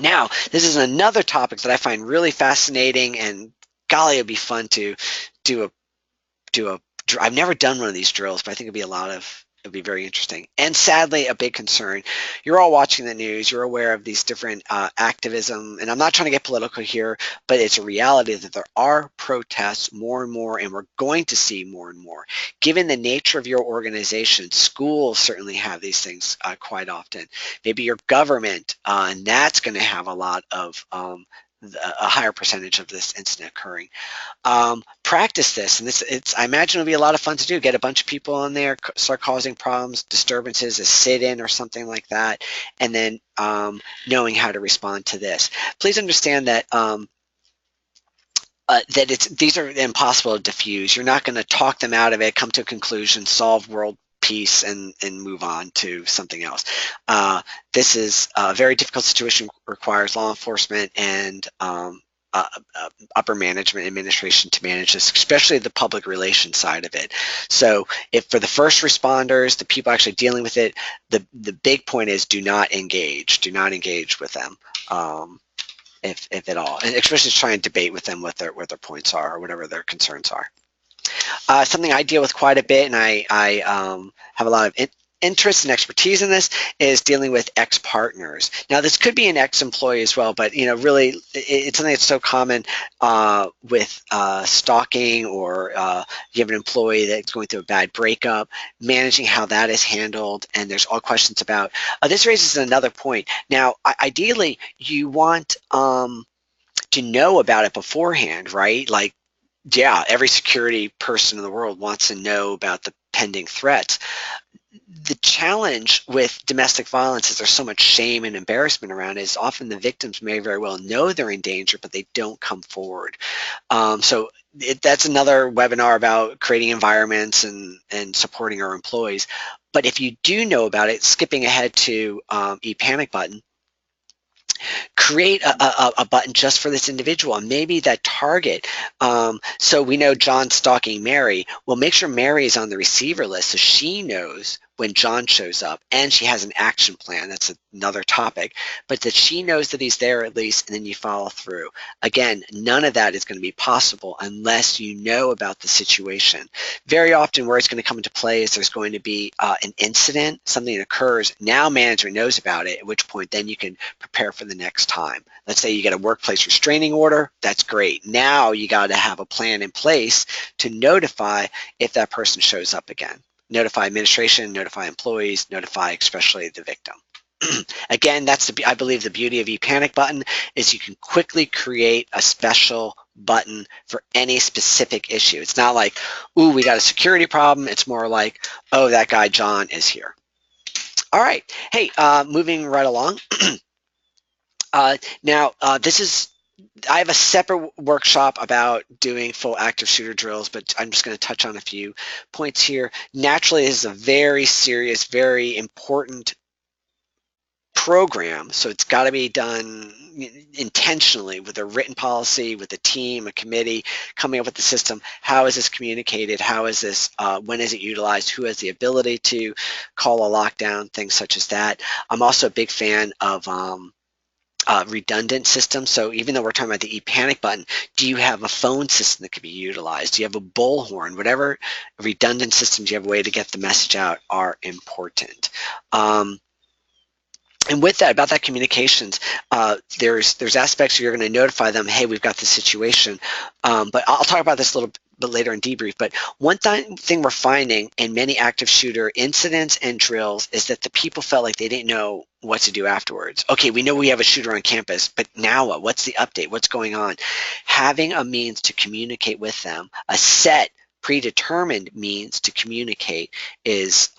Now, this is another topic that I find really fascinating, and golly, it'd be fun to do a do a. I've never done one of these drills, but I think it'd be very interesting. And sadly, a big concern. You're all watching the news. You're aware of these different activism, and I'm not trying to get political here, but it's a reality that there are protests more and more, and we're going to see more and more. Given the nature of your organization, schools certainly have these things quite often. Maybe your government, and that's going to have a lot of a higher percentage of this incident occurring. Practice this, and I imagine it'll be a lot of fun to do. Get a bunch of people on there, start causing problems, disturbances, a sit-in or something like that, and then knowing how to respond to this. Please understand that these are impossible to diffuse. You're not going to talk them out of it, come to a conclusion, solve world peace, and move on to something else. This is a very difficult situation, requires law enforcement and upper management administration to manage this, especially the public relations side of it. So if for the first responders, the people actually dealing with it, the big point is do not engage with them. If at all, and especially try and debate with them what their points are or whatever their concerns are. Something I deal with quite a bit, and I have a lot of interest and expertise in this, is dealing with ex-partners. Now, this could be an ex-employee as well, but really, it's something that's so common with stalking, or you have an employee that's going through a bad breakup, managing how that is handled, and there's all questions about. This raises another point. Now, ideally, you want to know about it beforehand, right? Like, yeah, every security person in the world wants to know about the pending threats. The challenge with domestic violence is there's so much shame and embarrassment around it, is often the victims may very well know they're in danger, but they don't come forward. That's another webinar about creating environments and supporting our employees. But if you do know about it, skipping ahead to ePanic button, create a button just for this individual, and maybe that target. So we know John's stalking Mary. Well, make sure Mary is on the receiver list so she knows when John shows up, and she has an action plan. That's another topic, but that she knows that he's there at least, and then you follow through. Again, none of that is going to be possible unless you know about the situation. Very often where it's going to come into play is there's going to be an incident, something that occurs. Now management knows about it, at which point then you can prepare for the next time. Let's say you get a workplace restraining order. That's great. Now you got to have a plan in place to notify if that person shows up again. Notify administration, notify employees, notify especially the victim. Again, that's I believe the beauty of ePanic button is you can quickly create a special button for any specific issue. It's not like, ooh, we got a security problem. It's more like, oh, that guy John is here. All right. Hey, moving right along. Now, I have a separate workshop about doing full active shooter drills, but I'm just going to touch on a few points here. Naturally, this is a very serious, very important program, so it's got to be done intentionally with a written policy, with a team, a committee, coming up with the system. How is this communicated? How is this, when is it utilized? Who has the ability to call a lockdown? Things such as that. I'm also a big fan of redundant systems. So even though we're talking about the ePanic button, do you have a phone system that could be utilized? Do you have a bullhorn? Whatever redundant systems you have a way to get the message out are important. And with that, about that communications, there's aspects you're going to notify them, hey, we've got this situation. But I'll talk about this a little bit later in debrief. But one thing we're finding in many active shooter incidents and drills is that the people felt like they didn't know what to do afterwards. Okay, we know we have a shooter on campus, but now what? What's the update? What's going on? Having a means to communicate with them, a set predetermined means to communicate is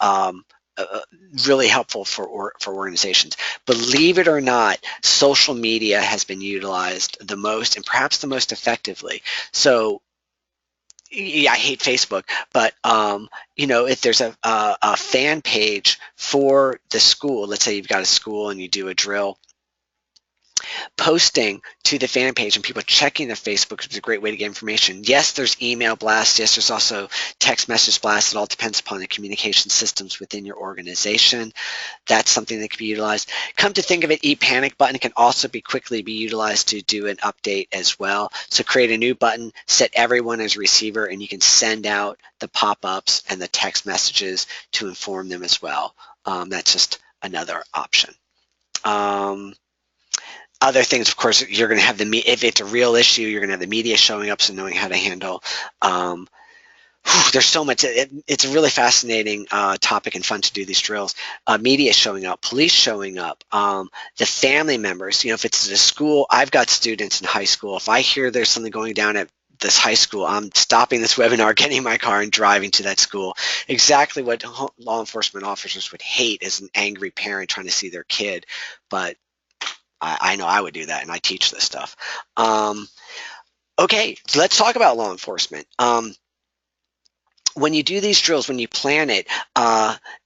really helpful for organizations. Believe it or not, social media has been utilized the most and perhaps the most effectively. So yeah, I hate Facebook, but if there's a fan page for the school, let's say you've got a school and you do a drill, posting to the fan page and people checking their Facebook is a great way to get information. Yes, there's email blasts. Yes, there's also text message blasts. It all depends upon the communication systems within your organization. That's something that can be utilized. Come to think of it, ePanic button can also quickly be utilized to do an update as well. So create a new button, set everyone as receiver, and you can send out the pop-ups and the text messages to inform them as well. That's just another option. Other things, of course, you're going to have if it's a real issue, you're going to have the media showing up, so knowing how to handle. There's so much. It's a really fascinating topic and fun to do these drills. Media showing up, police showing up, the family members. If it's at a school, I've got students in high school. If I hear there's something going down at this high school, I'm stopping this webinar, getting in my car, and driving to that school. Exactly what law enforcement officers would hate is an angry parent trying to see their kid, but I know I would do that, and I teach this stuff. Okay, so let's talk about law enforcement. When you do these drills, when you plan it,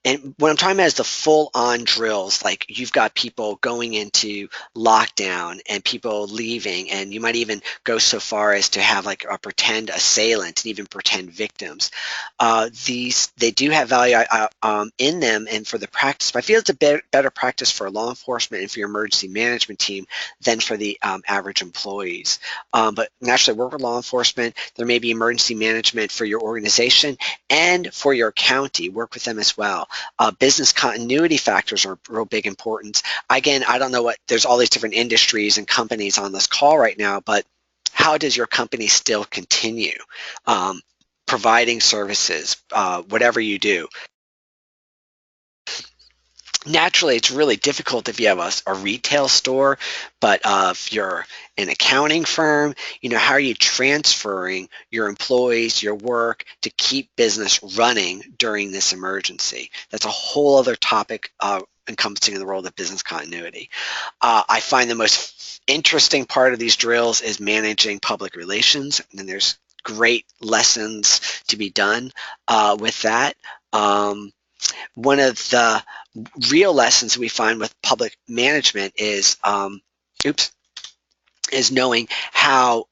and what I'm talking about is the full-on drills, like you've got people going into lockdown and people leaving, and you might even go so far as to have like a pretend assailant and even pretend victims. They do have value in them and for the practice, but I feel it's a better practice for law enforcement and for your emergency management team than for the average employees. But naturally, work with law enforcement. There may be emergency management for your organization and for your county. Work with them as well. Business continuity factors are real big importance. Again, I don't know there's all these different industries and companies on this call right now, but how does your company still continue providing services, whatever you do? Naturally, it's really difficult if you have a retail store, but if you're an accounting firm, how are you transferring your employees, your work to keep business running during this emergency? That's a whole other topic encompassing in the world of business continuity. I find the most interesting part of these drills is managing public relations, and there's great lessons to be done with that. One of the real lessons we find with public management is knowing how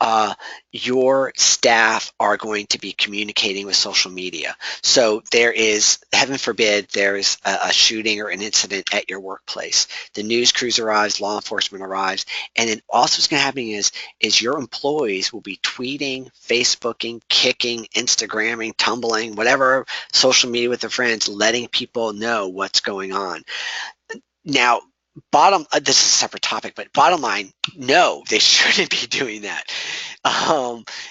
your staff are going to be communicating with social media. So there is, heaven forbid, there's a shooting or an incident at your workplace. The news crews arrives, law enforcement arrives, and then also what's going to happen is your employees will be tweeting, Facebooking, kicking, Instagramming, tumbling, whatever social media with their friends, letting people know what's going on. Now, this is a separate topic, but bottom line, no, they shouldn't be doing that.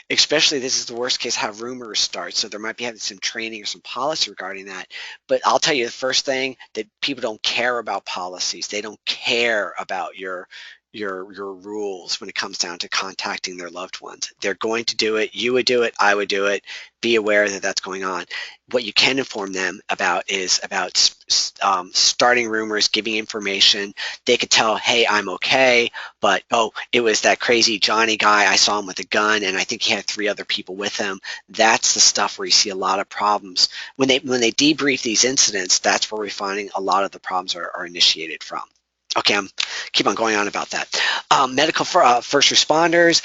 Especially, this is the worst case, how rumors start. So there might be having some training or some policy regarding that. But I'll tell you the first thing, that people don't care about policies. They don't care about your rules when it comes down to contacting their loved ones. They're going to do it. You would do it. I would do it. Be aware that that's going on. What you can inform them about is about starting rumors, giving information. They could tell, hey, I'm okay, but it was that crazy Johnny guy. I saw him with a gun, and I think he had 3 other people with him. That's the stuff where you see a lot of problems. When they debrief these incidents, that's where we're finding a lot of the problems are initiated from. Okay, I'm keep on going on about that. Medical first responders.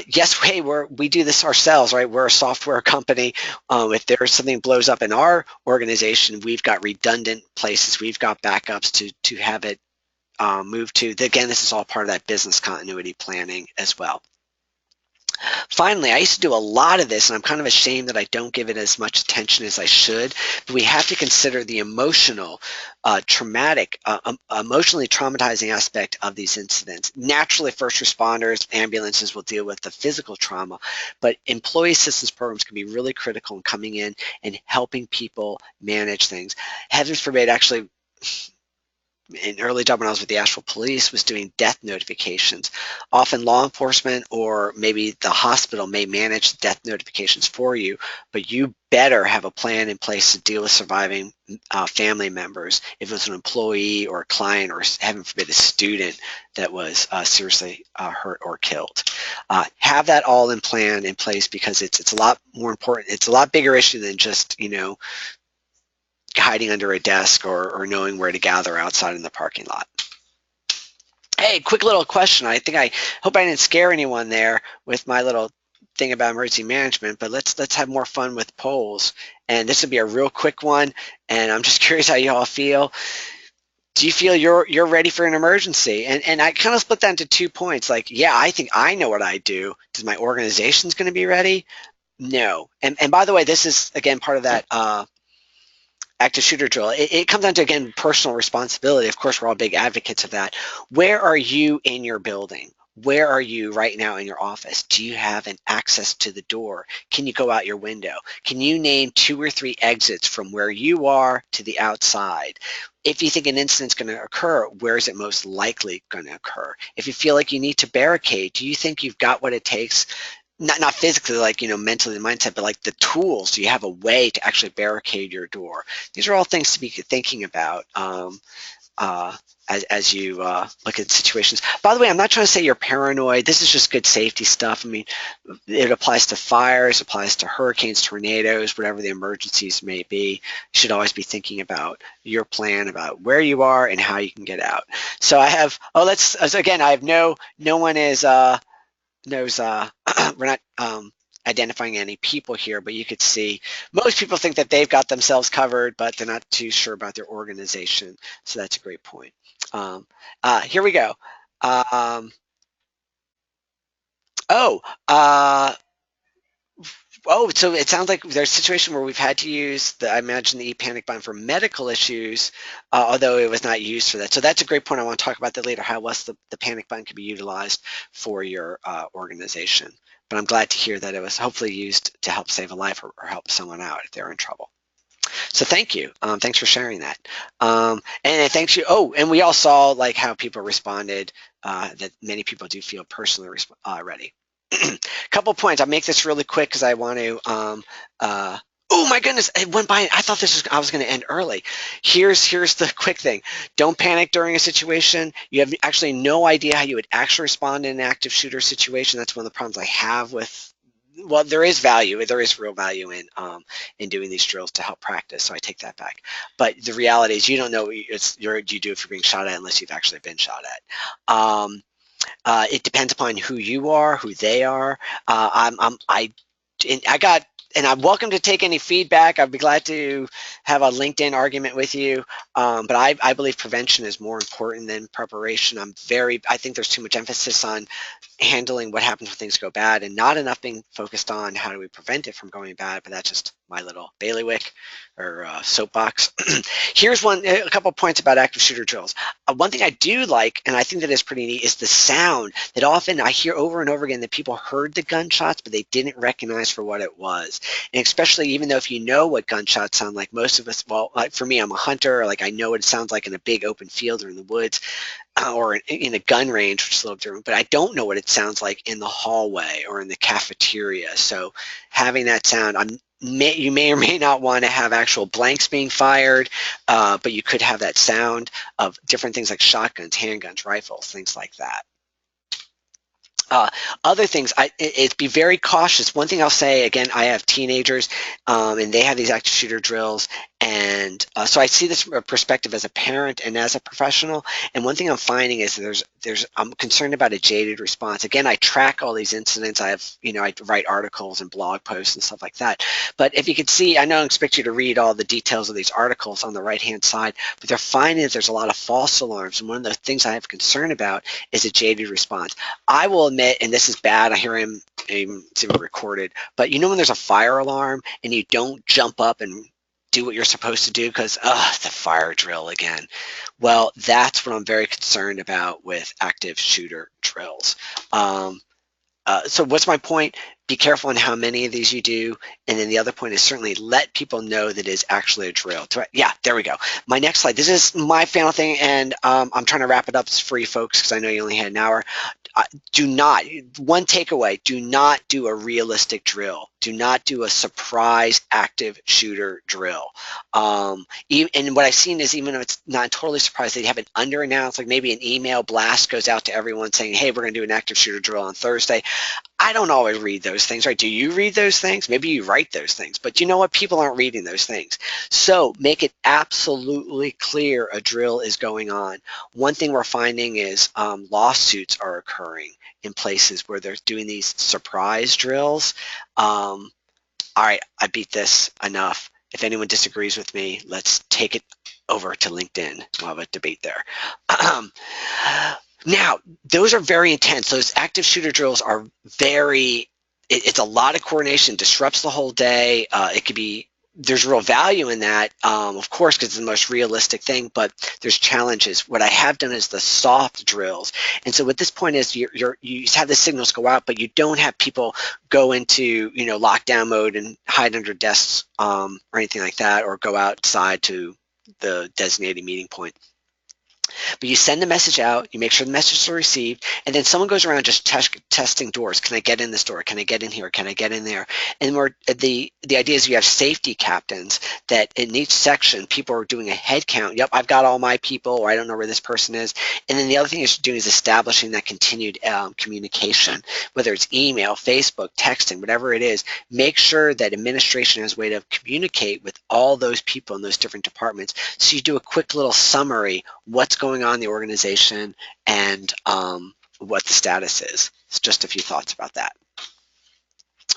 Yes, we do this ourselves, right? We're a software company. If there's something blows up in our organization, we've got redundant places. We've got backups to have it move to. Again, this is all part of that business continuity planning as well. Finally, I used to do a lot of this, and I'm kind of ashamed that I don't give it as much attention as I should, but we have to consider the emotionally traumatizing aspect of these incidents. Naturally, first responders, ambulances will deal with the physical trauma, but employee assistance programs can be really critical in coming in and helping people manage things. Heaven forbid, actually, an early job when I was with the Asheville Police was doing death notifications. Often law enforcement or maybe the hospital may manage death notifications for you, but you better have a plan in place to deal with surviving family members if it was an employee or a client or, heaven forbid, a student that was seriously hurt or killed. Have that all in place because it's a lot more important. It's a lot bigger issue than just, hiding under a desk or knowing where to gather outside in the parking lot. Hey, quick little question. I hope I didn't scare anyone there with my little thing about emergency management, but let's have more fun with polls. And this will be a real quick one. And I'm just curious how you all feel. Do you feel you're ready for an emergency? And I kind of split that into 2 points. Like, yeah, I think I know what I do. Does my organization's going to be ready? No. And by the way, this is again part of that active shooter drill. It comes down to, again, personal responsibility. Of course, we're all big advocates of that. Where are you in your building? Where are you right now in your office? Do you have an access to the door? Can you go out your window? Can you name 2 or 3 exits from where you are to the outside? If you think an incident's going to occur, where is it most likely going to occur? If you feel like you need to barricade, do you think you've got what it takes, not physically, like, mentally, the mindset, but like the tools? Do you have a way to actually barricade your door? These are all things to be thinking about uh, as you look at situations. By the way, I'm not trying to say you're paranoid. This is just good safety stuff. I mean, it applies to fires, applies to hurricanes, tornadoes, whatever the emergencies may be. You should always be thinking about your plan, about where you are and how you can get out. So I have, so again, I have no one is, knows we're not identifying any people here, but you could see most people think that they've got themselves covered, but they're not too sure about their organization. So that's a great point. Here we go. Um, oh, uh, so it sounds like there's a situation where we've had to use I imagine the ePanic button for medical issues, although it was not used for that. So that's a great point. I want to talk about that later, how else the panic button can be utilized for your organization. But I'm glad to hear that it was hopefully used to help save a life or help someone out if they're in trouble. So thank you. Thanks for sharing that. And thanks you. Oh, and we all saw like how people responded, that many people do feel personally ready. Couple points. I'll make this really quick because I want to. Oh my goodness! It went by. I thought I was going to end early. Here's the quick thing. Don't panic during a situation. You have actually no idea how you would actually respond in an active shooter situation. That's one of the problems I have with. Well, there is value. There is real value in doing these drills to help practice. So I take that back. But the reality is, you don't know you do if you're being shot at unless you've actually been shot at. It depends upon who you are, who they are. I got, and I'm welcome to take any feedback. I'd be glad to have a LinkedIn argument with you. But I believe prevention is more important than preparation. I think there's too much emphasis on handling what happens when things go bad and not enough being focused on how do we prevent it from going bad. But that's just my little bailiwick or soapbox. Here's a couple points about active shooter drills. One thing I do like, and I think that is pretty neat, is the sound that often I hear over and over again that people heard the gunshots, but they didn't recognize for what it was. And especially even though if you know what gunshots sound like, most of us, well, like for me, I'm a hunter, like I know what it sounds like in a big open field or in the woods. Or in a gun range, which is a little different, but I don't know what it sounds like in the hallway or in the cafeteria. So having that sound, you may or may not want to have actual blanks being fired, but you could have that sound of different things like shotguns, handguns, rifles, things like that. Other things, be very cautious. One thing I'll say, again, I have teenagers, and they have these active shooter drills, and so I see this from a perspective as a parent and as a professional. And one thing I'm finding is I'm concerned about a jaded response. Again, I track all these incidents. I write articles and blog posts and stuff like that. But if you can see, I don't expect you to read all the details of these articles on the right-hand side, but they're finding that there's a lot of false alarms. And one of the things I have concern about is a jaded response. I will admit, and this is bad, I hear it's even recorded, but when there's a fire alarm and you don't jump up and do what you're supposed to do because, the fire drill again. Well, that's what I'm very concerned about with active shooter drills. So what's my point? be careful on how many of these you do. And then the other point is certainly let people know that it is actually a drill. Yeah, there we go. My next slide. This is my final thing, and I'm trying to wrap it up for you folks because I know you only had an hour. Do not, one takeaway, do not do a realistic drill. Do not do a surprise active shooter drill. And what I've seen is even if it's not totally surprised, they have an under announced, like maybe an email blast goes out to everyone saying, hey, we're going to do an active shooter drill on Thursday. I don't always read those things, right? Do you read those things? Maybe you write those things, but you know what? People aren't reading those things. So make it absolutely clear a drill is going on. One thing we're finding is lawsuits are occurring in places where they're doing these surprise drills. All right, I beat this enough. If anyone disagrees with me, let's take it over to LinkedIn. We'll have a debate there. Now, those are very intense. Those active shooter drills are it's a lot of coordination, disrupts the whole day. It could be, there's real value in that, of course, because it's the most realistic thing, but there's challenges. What I have done is the soft drills. And so what this point is, you have the signals go out, but you don't have people go into, lockdown mode and hide under desks or anything like that, or go outside to the designated meeting point. But you send the message out, you make sure the messages are received, and then someone goes around just testing doors. Can I get in this door? Can I get in here? Can I get in there? And the idea is you have safety captains that in each section, people are doing a head count. Yep, I've got all my people, or I don't know where this person is. And then the other thing you're doing is establishing that continued communication, whether it's email, Facebook, texting, whatever it is. Make sure that administration has a way to communicate with all those people in those different departments. So you do a quick little summary, what's going on in the organization, and what the status is. It's just a few thoughts about that.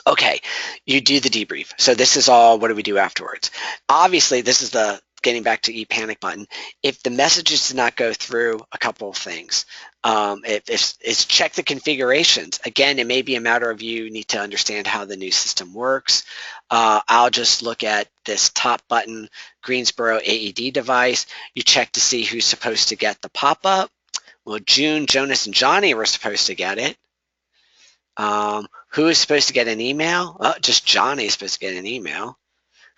Okay, you do the debrief. So this is all, what do we do afterwards? Obviously, this is the getting back to ePanic button. If the messages did not go through, a couple of things. It's check the configurations. Again, it may be a matter of you need to understand how the new system works. I'll just look at this top button, Greensboro AED device. You check to see who's supposed to get the pop-up. Well, June, Jonas, and Johnny were supposed to get it. Who is supposed to get an email? Oh, just Johnny is supposed to get an email.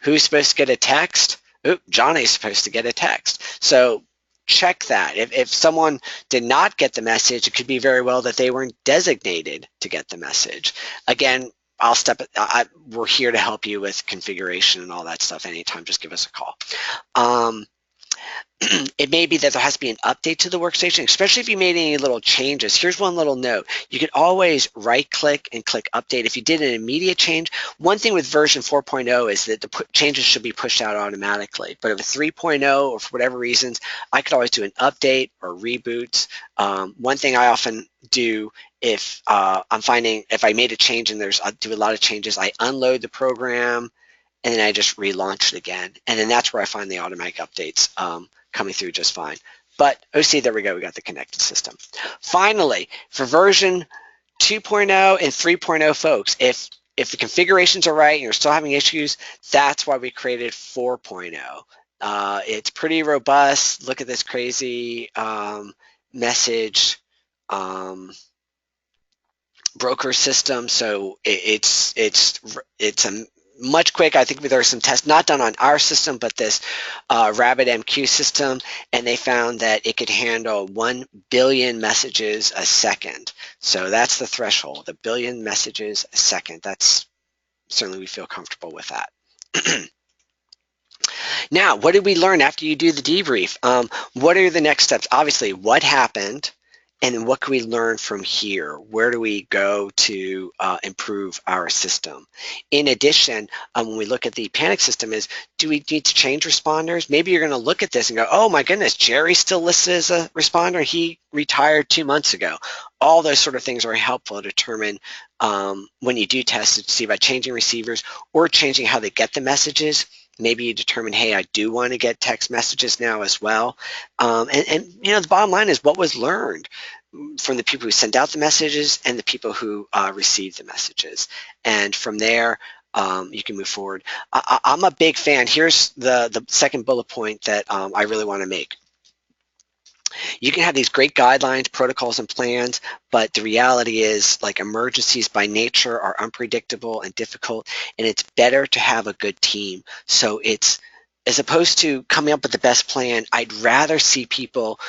Who's supposed to get a text? Oop, Johnny's supposed to get a text. So check that. If someone did not get the message, it could be very well that they weren't designated to get the message. Again, we're here to help you with configuration and all that stuff anytime. Just give us a call. It may be that there has to be an update to the workstation, especially if you made any little changes. Here's one little note. You could always right-click and click Update. If you did an immediate change, one thing with version 4.0 is that the changes should be pushed out automatically. But if it's 3.0 or for whatever reasons, I could always do an update or reboots. One thing I often do if I'm finding if I made a change and I do a lot of changes, I unload the program and then I just relaunch it again. And then that's where I find the automatic updates coming through just fine. But OC, there we go, we got the connected system. Finally, for version 2.0 and 3.0 folks, if the configurations are right and you're still having issues, that's why we created 4.0. It's pretty robust. Look at this crazy message broker system. So it's a much quick. I think there are some tests not done on our system, but this RabbitMQ system, and they found that it could handle 1 billion messages a second. So that's the threshold, 1 billion messages a second. That's certainly, we feel comfortable with that. Now, what did we learn after you do the debrief? What are the next steps? Obviously, what happened? And then what can we learn from here? Where do we go to improve our system? In addition, when we look at the panic system is, do we need to change responders? Maybe you're going to look at this and go, oh my goodness, Jerry's still listed as a responder. He retired 2 months ago. All those sort of things are helpful to determine when you do test it, to see by changing receivers or changing how they get the messages. Maybe you determine, hey, I do want to get text messages now as well. And the bottom line is what was learned from the people who sent out the messages and the people who received the messages. And from there, you can move forward. I'm a big fan. Here's the second bullet point that I really want to make. You can have these great guidelines, protocols, and plans, but the reality is, like, emergencies by nature are unpredictable and difficult, and it's better to have a good team. So it's, as opposed to coming up with the best plan, I'd rather see people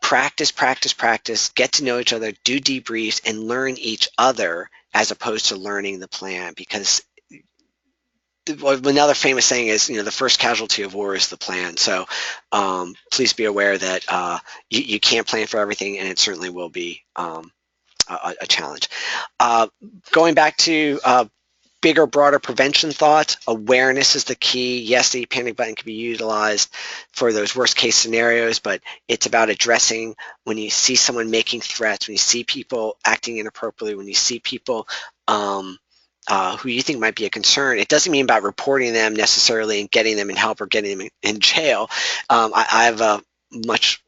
practice, practice, practice, get to know each other, do debriefs, and learn each other as opposed to learning the plan. Because another famous saying is, the first casualty of war is the plan. So please be aware that you can't plan for everything, and it certainly will be a challenge. Uh, Going back to bigger, broader prevention thoughts, awareness is the key. Yes, the panic button can be utilized for those worst case scenarios, but it's about addressing when you see someone making threats, when you see people acting inappropriately, when you see people who you think might be a concern. It doesn't mean about reporting them necessarily and getting them in help or getting them in jail. I have a much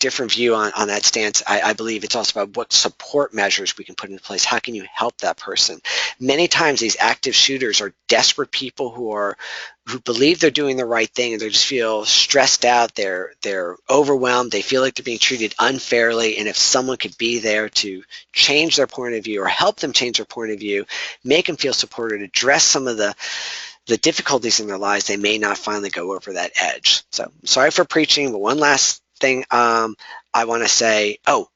different view on that stance. I believe it's also about what support measures we can put into place. How can you help that person? Many times these active shooters are desperate people who believe they're doing the right thing, and they just feel stressed out. They're overwhelmed. They feel like they're being treated unfairly, and if someone could be there to change their point of view or help them change their point of view, make them feel supported, address some of the difficulties in their lives, they may not finally go over that edge. So sorry for preaching, but one last thing I want to say. No,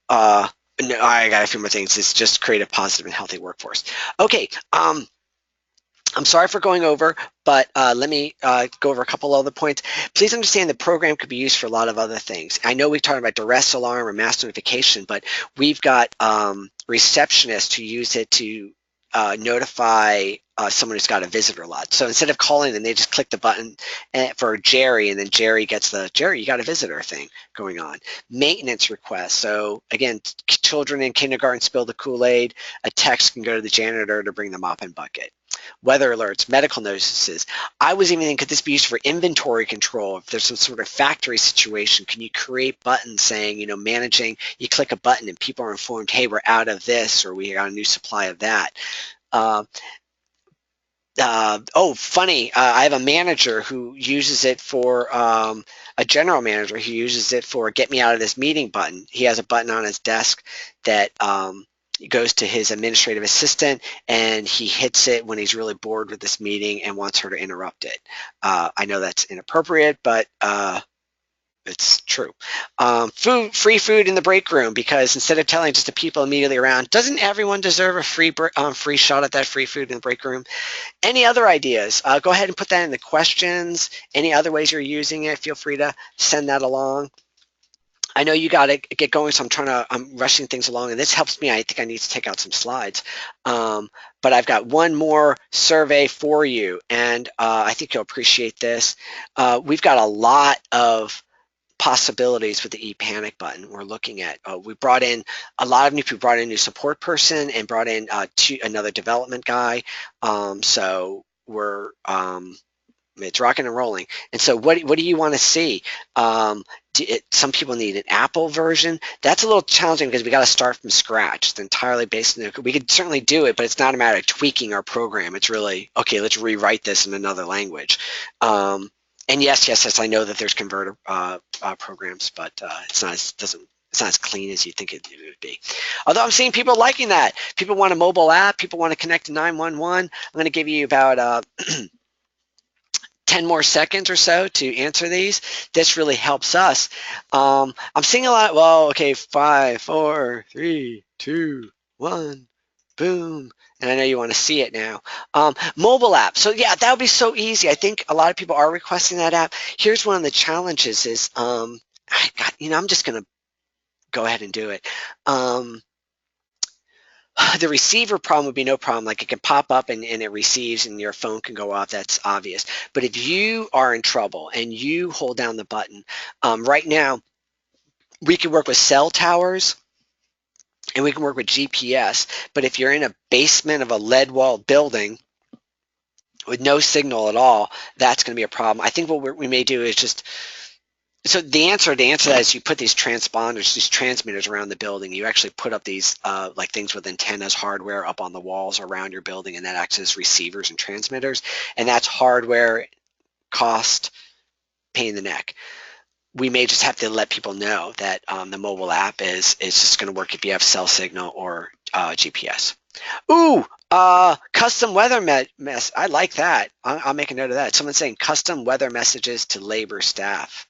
I got a few more things. It's just create a positive and healthy workforce. Okay. I'm sorry for going over, but let me go over a couple other points. Please understand the program could be used for a lot of other things. I know we've talked about duress alarm or mass notification, but we've got receptionists who use it to notify someone who's got a visitor lot. So instead of calling them, they just click the button for Jerry, and then Jerry gets the, Jerry, you got a visitor thing going on. Maintenance requests. So again, children in kindergarten spill the Kool-Aid, a text can go to the janitor to bring the mop and bucket. Weather alerts, medical notices. I was even thinking, could this be used for inventory control? If there's some sort of factory situation, can you create buttons saying, managing, you click a button and people are informed, hey, we're out of this, or we got a new supply of that. Funny, I have a manager who uses it for, a general manager who uses it for get me out of this meeting button. He has a button on his desk that goes to his administrative assistant, and he hits it when he's really bored with this meeting and wants her to interrupt it. I know that's inappropriate, but it's true. Free food in the break room, because instead of telling just the people immediately around, doesn't everyone deserve a free shot at that free food in the break room? Any other ideas? Go ahead and put that in the questions. Any other ways you're using it, feel free to send that along. I know you got to get going, so I'm rushing things along, and this helps me. I think I need to take out some slides. But I've got one more survey for you, and I think you'll appreciate this. We've got a lot of possibilities with the ePanic button we're looking at. We brought in a lot of new people, brought in a new support person, and brought in another development guy. So we're it's rocking and rolling. And so what do you want to see? Some people need an Apple version. That's a little challenging because we got to start from scratch. It's entirely based on, we could certainly do it, but it's not a matter of tweaking our program. It's really, okay, let's rewrite this in another language. And yes, I know that there's converter programs, but it's not as clean as you think it would be. Although I'm seeing people liking that. People want a mobile app. People want to connect to 911. I'm going to give you about 10 more seconds or so to answer these. This really helps us. I'm seeing a lot. Well, okay, 5, 4, 3, 2, 1, boom. And I know you want to see it now. Mobile app. So yeah, that would be so easy. I think a lot of people are requesting that app. Here's one of the challenges is, I'm just going to go ahead and do it. The receiver problem would be no problem. Like, it can pop up and it receives and your phone can go off. That's obvious. But if you are in trouble and you hold down the button, right now we can work with cell towers and we can work with GPS. But if you're in a basement of a lead walled building with no signal at all, that's going to be a problem. I think what we may do is just, so the answer to answer that is you put these transponders, these transmitters around the building. You actually put up these like things with antennas, hardware up on the walls around your building, and that acts as receivers and transmitters. And that's hardware, cost, pain in the neck. we may just have to let people know that the mobile app is just going to work if you have cell signal or GPS. Ooh, custom weather mess. I like that. I'll make a note of that. Someone's saying custom weather messages to labor staff.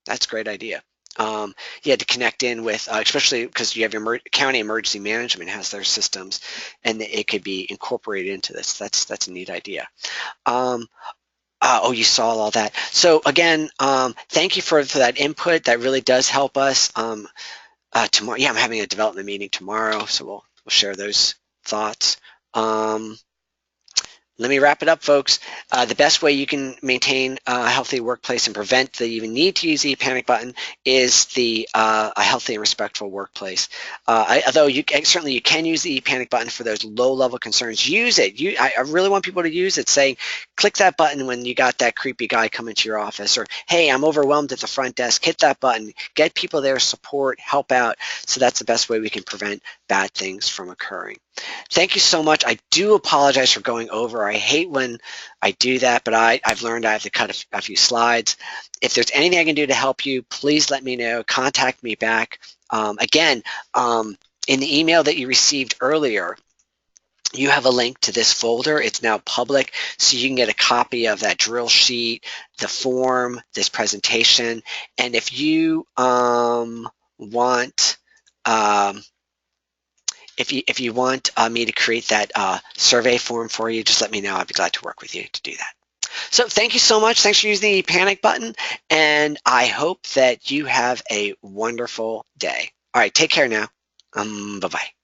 That's a great idea. Yeah, to connect in with, especially because you have your county emergency management has their systems, and it could be incorporated into this. That's a neat idea. Um, oh, you saw all that. So again, thank you for that input. That really does help us. Tomorrow, yeah, I'm having a development meeting tomorrow, so we'll share those thoughts. Um, Let me wrap it up, folks. The best way you can maintain a healthy workplace and prevent the even need to use the panic button is a healthy and respectful workplace. Although certainly you can use the panic button for those low-level concerns. Use it. I really want people to use it. Saying, click that button when you got that creepy guy coming to your office, or hey, I'm overwhelmed at the front desk. Hit that button. Get people there, support, help out. So that's the best way we can prevent bad things from occurring. Thank you so much. I do apologize for going over. I hate when I do that, but I've learned I have to cut a few slides. If there's anything I can do to help you, please let me know. Contact me back. Again, in the email that you received earlier, you have a link to this folder. It's now public, so you can get a copy of that drill sheet, the form, this presentation. And if you want if you want me to create that survey form for you, just let me know. I'd be glad to work with you to do that. So thank you so much. Thanks for using the panic button, and I hope that you have a wonderful day. All right, take care now. Bye-bye.